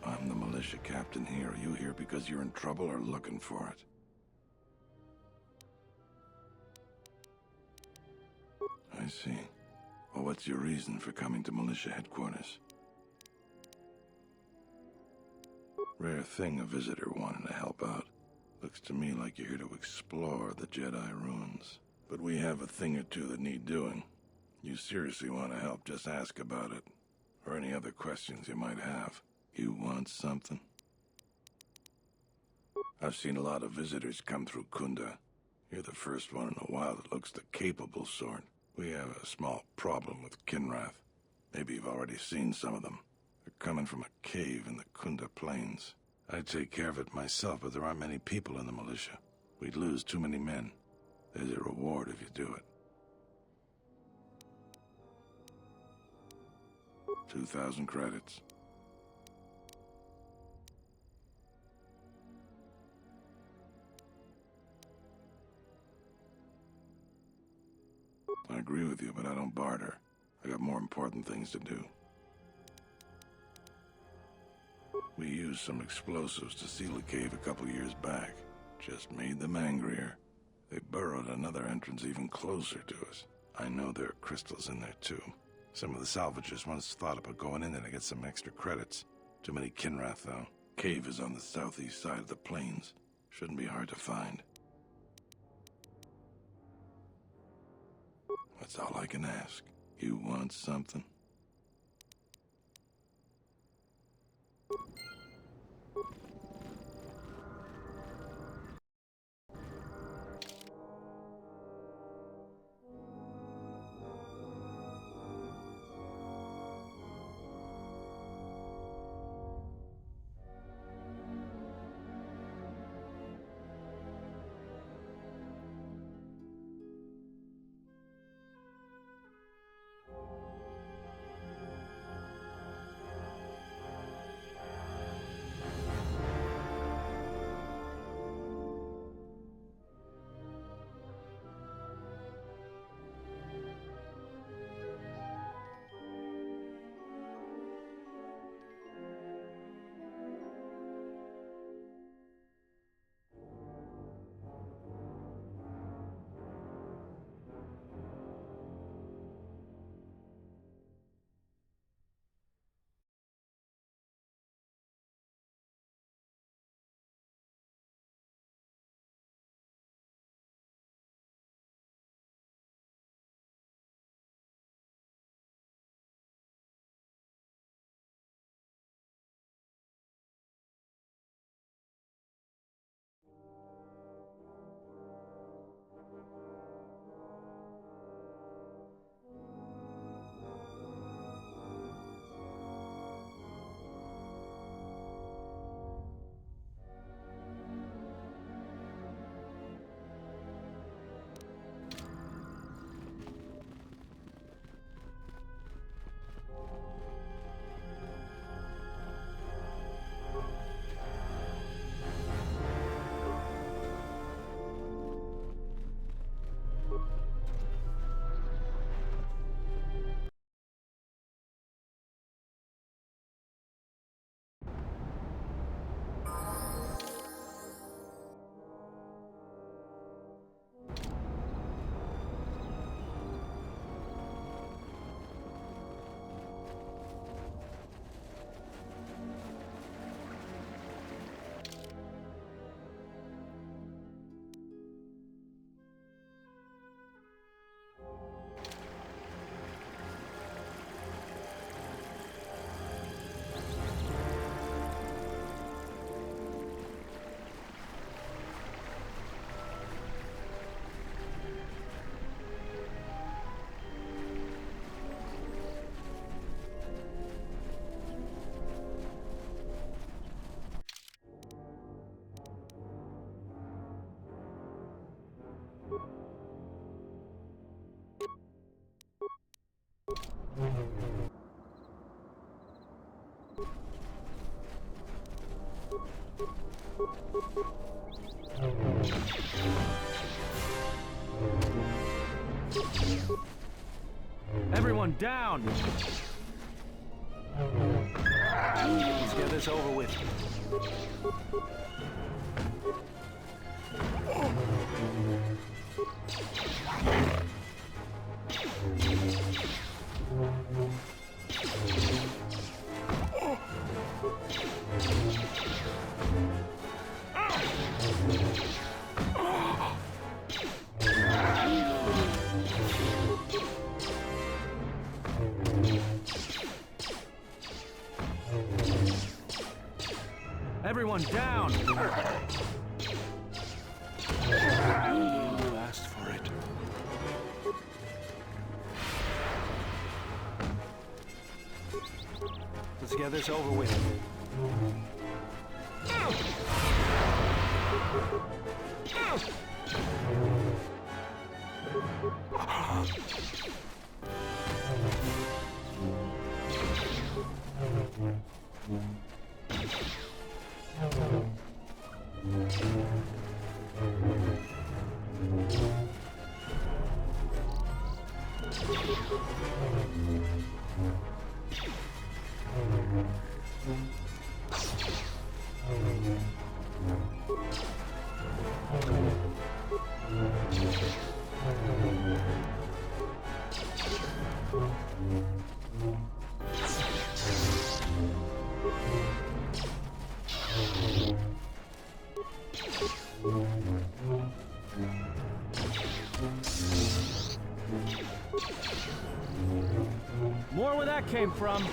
I'm the militia captain here. Are you here because you're in trouble or looking for it? I see. Well, what's your reason for coming to militia headquarters? Rare thing, a visitor wanting to help out. Looks to me like you're here to explore the Jedi ruins. But we have a thing or two that need doing. You seriously want to help, just ask about it. Or any other questions you might have. You want something? I've seen a lot of visitors come through Kunda. You're the first one in a while that looks the capable sort. We have a small problem with Kinrath. Maybe you've already seen some of them. They're coming from a cave in the Kunda Plains. I'd take care of it myself, but there aren't many people in the militia. We'd lose too many men. There's a reward if you do it. 2,000 credits. I agree with you, but I don't barter. I got more important things to do. We used some explosives to seal the cave a couple years back. Just made them angrier. They burrowed another entrance even closer to us. I know there are crystals in there, too. Some of the salvagers once thought about going in there to get some extra credits. Too many Kinrath, though. Cave is on the southeast side of the plains. Shouldn't be hard to find. That's all I can ask. You want something? Everyone down! Let's get this over with. Everyone down! You asked for it. Let's get this over with. More where that came from.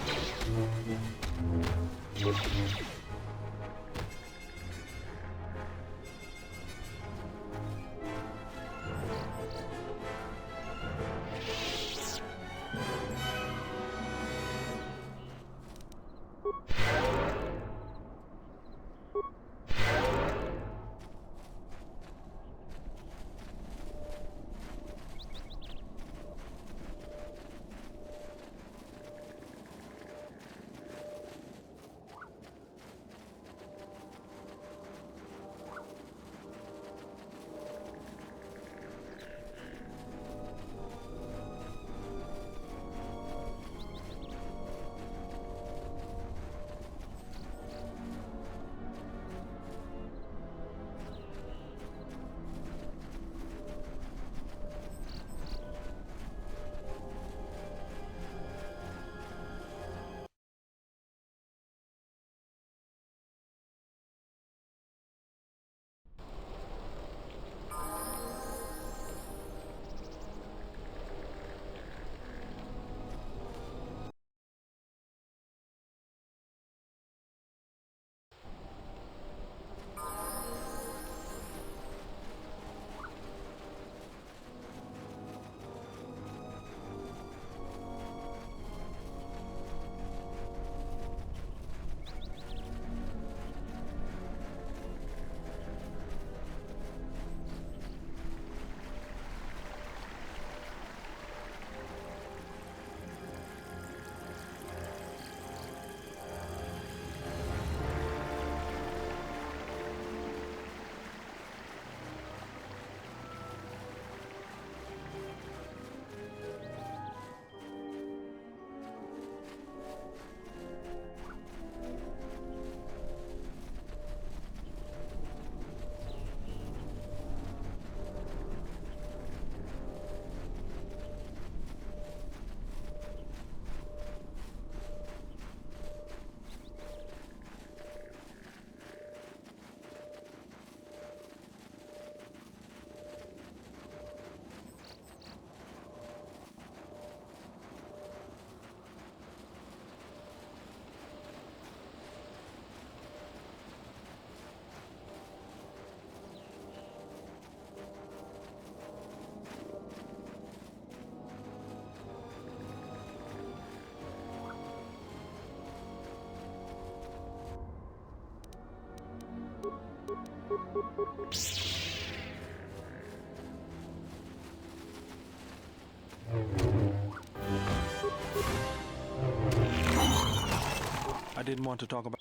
didn't want to talk about...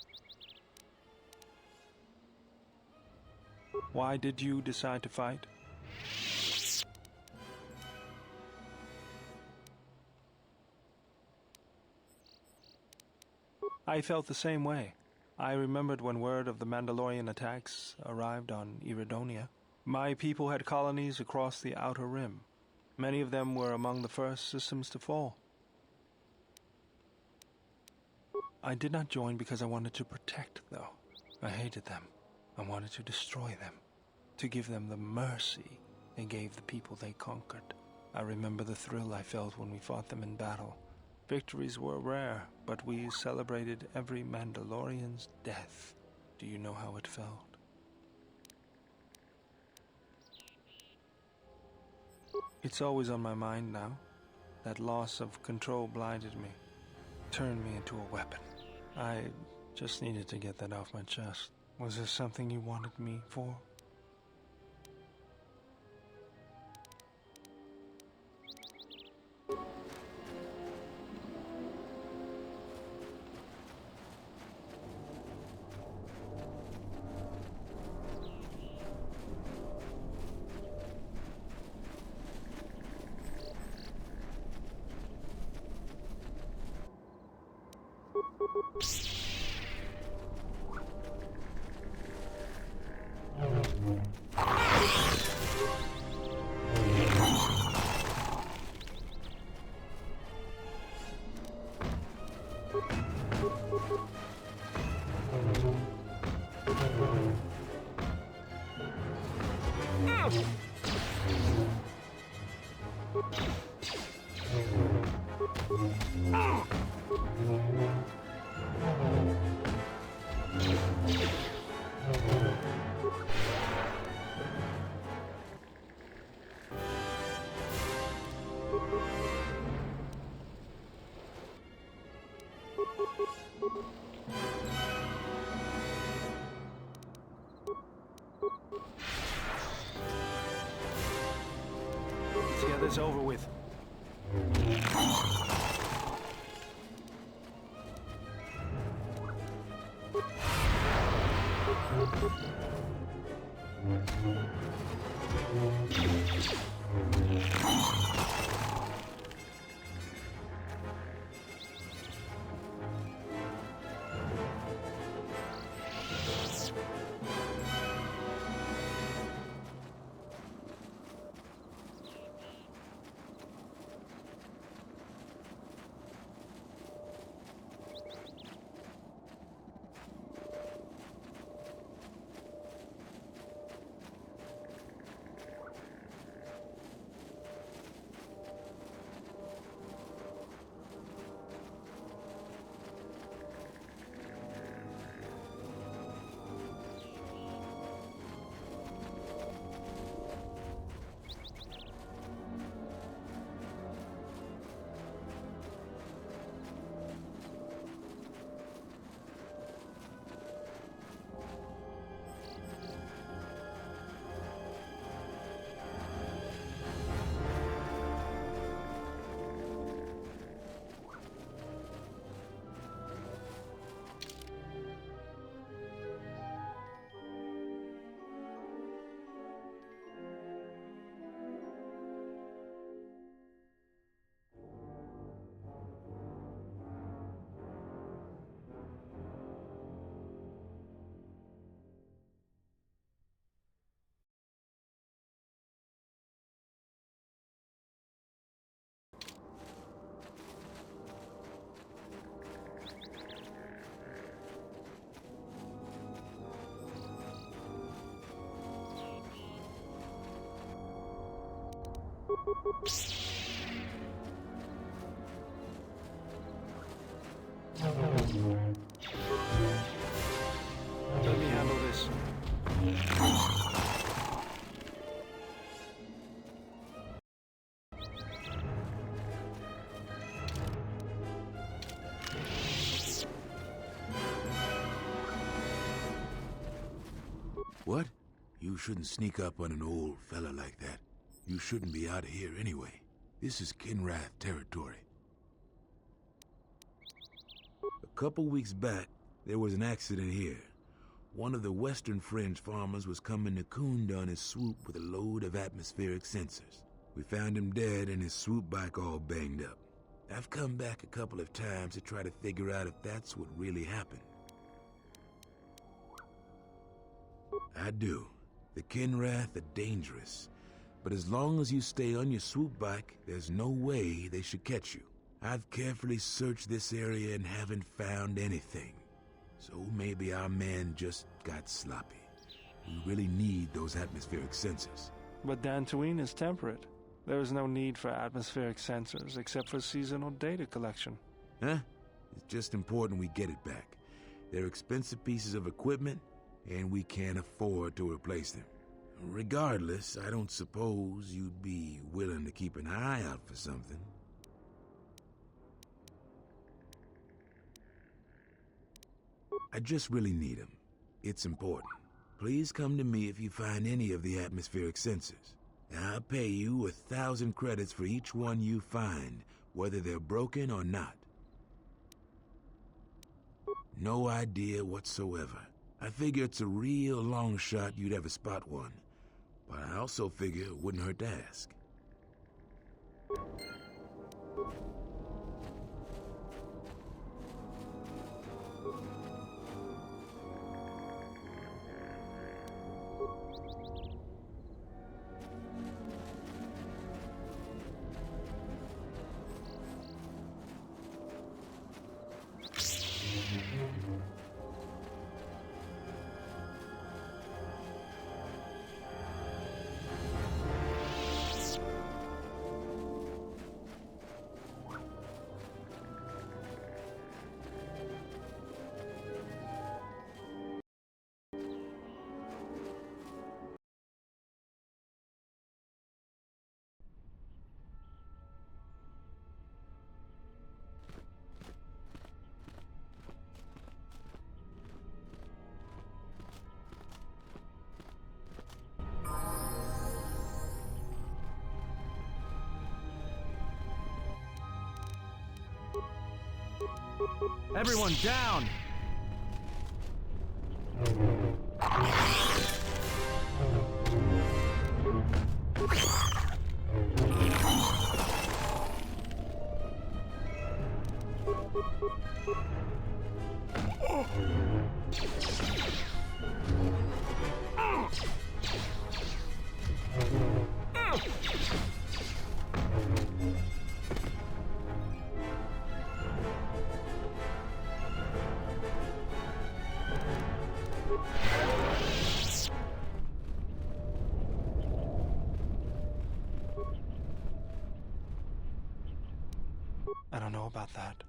Why did you decide to fight? I felt the same way. I remembered when word of the Mandalorian attacks arrived on Iridonia. My people had colonies across the Outer Rim. Many of them were among the first systems to fall. I did not join because I wanted to protect, though. I hated them. I wanted to destroy them, to give them the mercy they gave the people they conquered. I remember the thrill I felt when we fought them in battle. Victories were rare, but we celebrated every Mandalorian's death. Do you know how it felt? It's always on my mind now. That loss of control blinded me, turned me into a weapon. I just needed to get that off my chest. Was there something you wanted me for? Let's get this over with. Let me handle this. What? You shouldn't sneak up on an old fella like that. You shouldn't be out of here anyway. This is Kinrath territory. A couple weeks back, There was an accident here. One of the Western Fringe farmers was coming to Kunda on his swoop with a load of atmospheric sensors. We found him dead and his swoop bike all banged up. I've come back a couple of times to try to figure out if that's what really happened. I do. The Kinrath are dangerous, but as long as you stay on your swoop bike, there's no way they should catch you. I've carefully searched this area and haven't found anything. So maybe our man just got sloppy. We really need those atmospheric sensors. But Dantooine is temperate. There is no need for atmospheric sensors except for seasonal data collection. Huh? It's just important we get it back. They're expensive pieces of equipment, and we can't afford to replace them. Regardless, I don't suppose you'd be willing to keep an eye out for something. I just really need them. It's important. Please come to me if you find any of the atmospheric sensors. I'll pay you 1,000 credits for each one you find, whether they're broken or not. No idea whatsoever. I figure it's a real long shot you'd ever spot one, but I also figure it wouldn't hurt to ask. Everyone down! I don't know about that.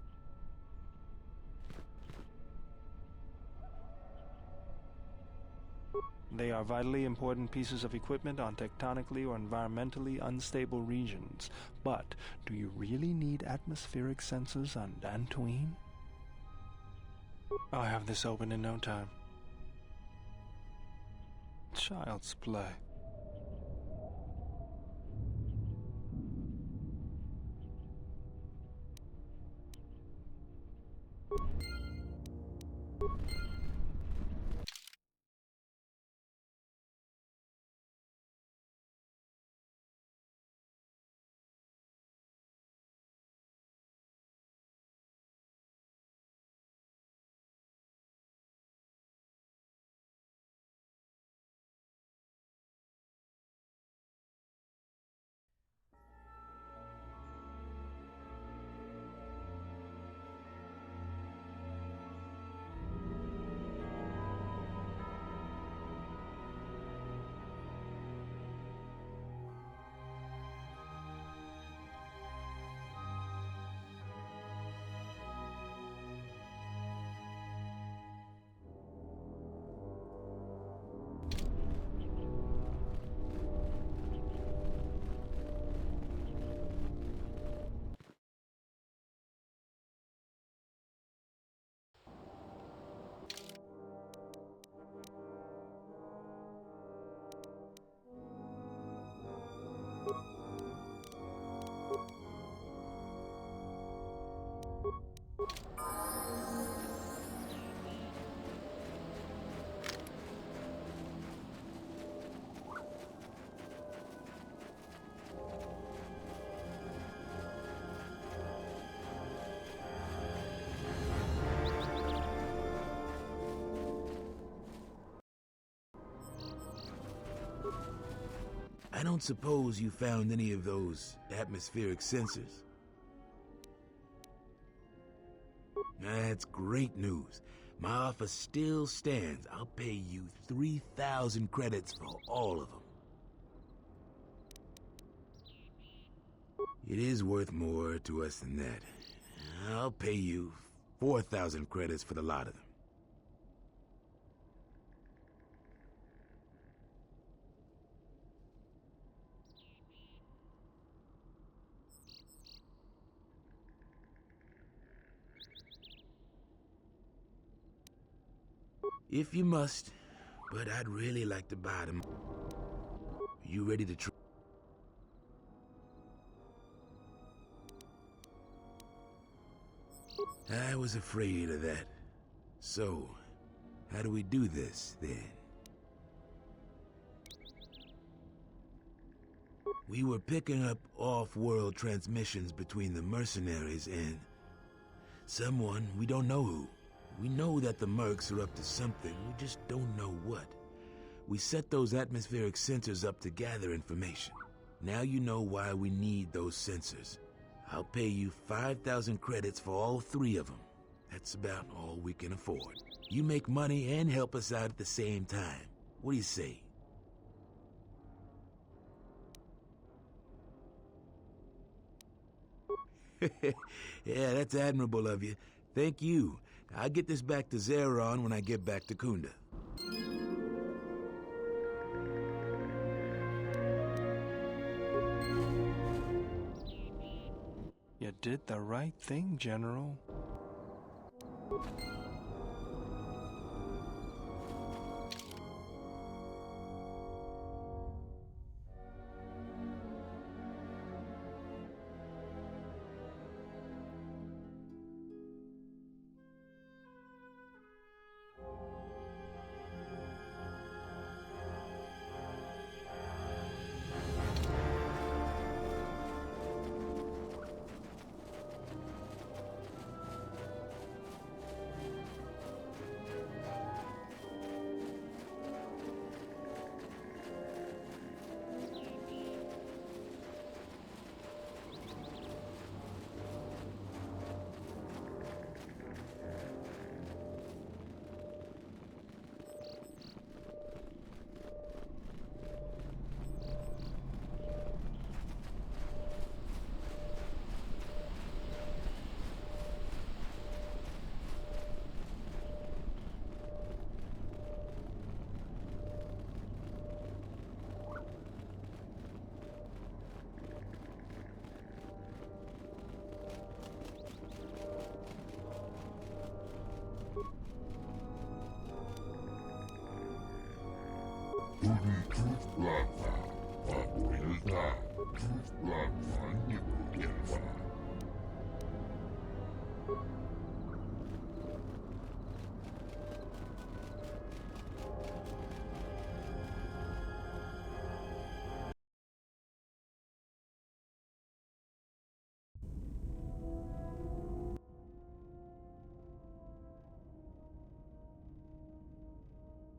They are vitally important pieces of equipment on tectonically or environmentally unstable regions. But do you really need atmospheric sensors on Dantooine? I'll have this open in no time. Child's play. I don't suppose you found any of those atmospheric sensors? That's great news. My offer still stands. I'll pay you 3,000 credits for all of them. It is worth more to us than that. I'll pay you 4,000 credits for the lot of them. If you must, but I'd really like to buy them. You ready to try? I was afraid of that. So, how do we do this, then? We were picking up off-world transmissions between the mercenaries and someone we don't know who. We know that the mercs are up to something, we just don't know what. We set those atmospheric sensors up to gather information. Now you know why we need those sensors. I'll pay you 5,000 credits for all 3 of them. That's about all we can afford. You make money and help us out at the same time. What do you say? Yeah, that's admirable of you. Thank you. I'll get this back to Zeron when I get back to Kunda. You did the right thing, General.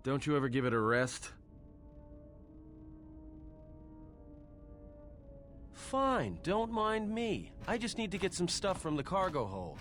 Don't you ever give it a rest? Fine, don't mind me. I just need to get some stuff from the cargo hold.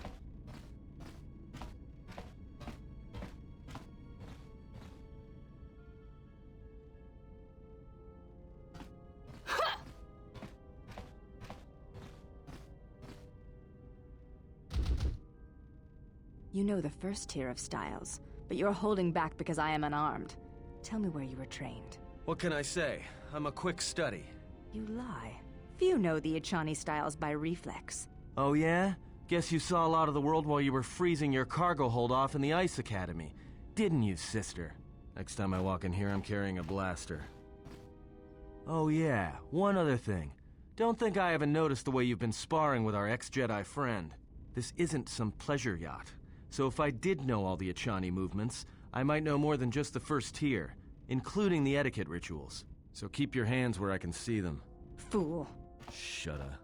You know the first tier of styles, but you're holding back because I am unarmed. Tell me where you were trained. What can I say? I'm a quick study. You lie. Few know the Echani styles by reflex. Oh yeah? Guess you saw a lot of the world while you were freezing your cargo hold off in the Ice Academy. Didn't you, sister? Next time I walk in here, I'm carrying a blaster. Oh yeah, one other thing. Don't think I haven't noticed the way you've been sparring with our ex-Jedi friend. This isn't some pleasure yacht. So if I did know all the Echani movements, I might know more than just the first tier, including the etiquette rituals. So keep your hands where I can see them. Fool. Shut up.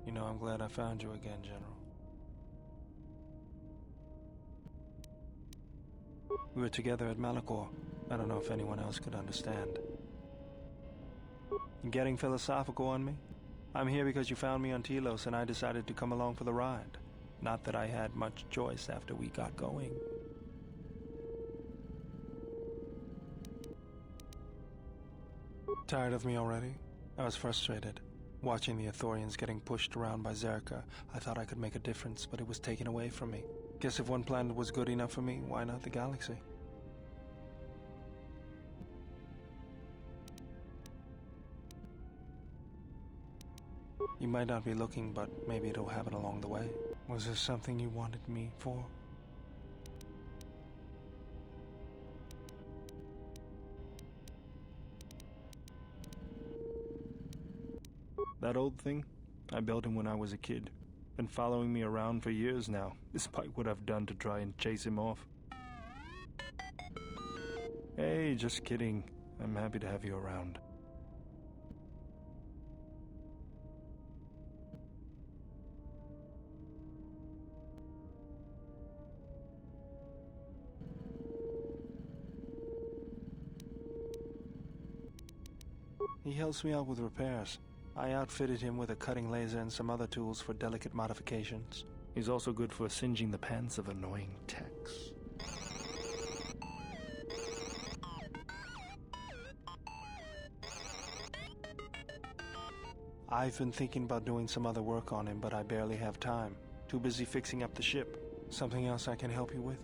You know, I'm glad I found you again, General. We were together at Malachor. I don't know if anyone else could understand. You getting philosophical on me? I'm here because you found me on Telos and I decided to come along for the ride. Not that I had much choice after we got going. Tired of me already? I was frustrated. Watching the Ithorians getting pushed around by Zerka, I thought I could make a difference, but it was taken away from me. Guess if one planet was good enough for me, why not the galaxy? You might not be looking, but maybe it'll happen along the way. Was there something you wanted me for? That old thing? I built him when I was a kid. Been following me around for years now, despite what I've done to try and chase him off. Hey, just kidding. I'm happy to have you around. He helps me out with repairs. I outfitted him with a cutting laser and some other tools for delicate modifications. He's also good for singeing the pants of annoying techs. I've been thinking about doing some other work on him, but I barely have time. Too busy fixing up the ship. Something else I can help you with?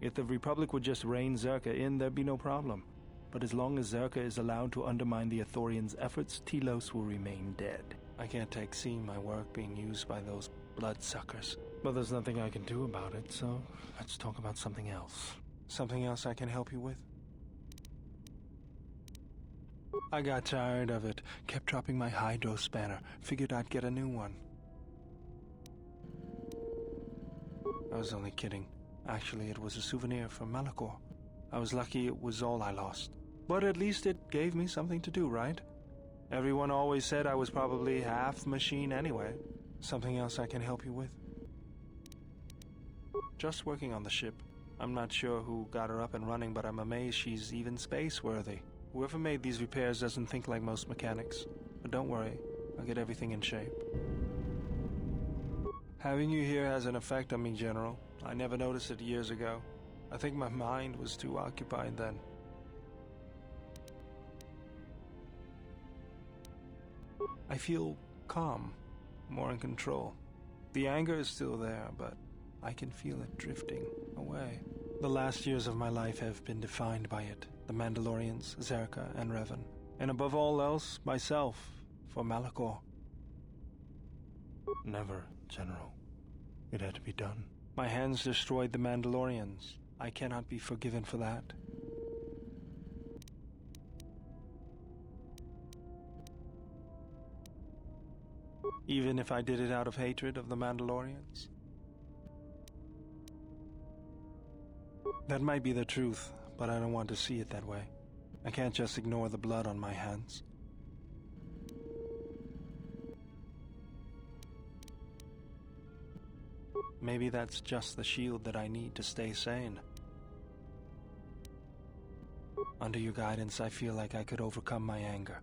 If the Republic would just rein Zerka in, there'd be no problem. But as long as Zerka is allowed to undermine the Ithorians' efforts, Telos will remain dead. I can't take seeing my work being used by those bloodsuckers. But there's nothing I can do about it, so let's talk about something else. Something else I can help you with? I got tired of it. Kept dropping my hydro spanner. Figured I'd get a new one. I was only kidding. Actually, it was a souvenir from Malachor. I was lucky it was all I lost. But at least it gave me something to do, right? Everyone always said I was probably half machine anyway. Something else I can help you with? Just working on the ship. I'm not sure who got her up and running, but I'm amazed she's even space-worthy. Whoever made these repairs doesn't think like most mechanics. But don't worry, I'll get everything in shape. Having you here has an effect on me, General. I never noticed it years ago. I think my mind was too occupied then. I feel calm, more in control. The anger is still there, but I can feel it drifting away. The last years of my life have been defined by it. The Mandalorians, Zerka, and Revan. And above all else, myself, for Malachor. Never, General. It had to be done. My hands destroyed the Mandalorians. I cannot be forgiven for that. Even if I did it out of hatred of the Mandalorians? That might be the truth, but I don't want to see it that way. I can't just ignore the blood on my hands. Maybe that's just the shield that I need to stay sane. Under your guidance, I feel like I could overcome my anger.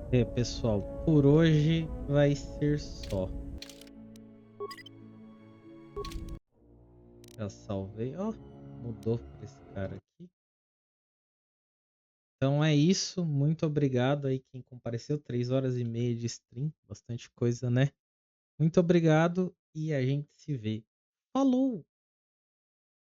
É, pessoal, por hoje vai ser só. Já salvei, ó, mudou para esse cara aqui. Então é isso, muito obrigado aí quem compareceu, 3 horas e meia de stream, bastante coisa, né? Muito obrigado e a gente se vê. Falou!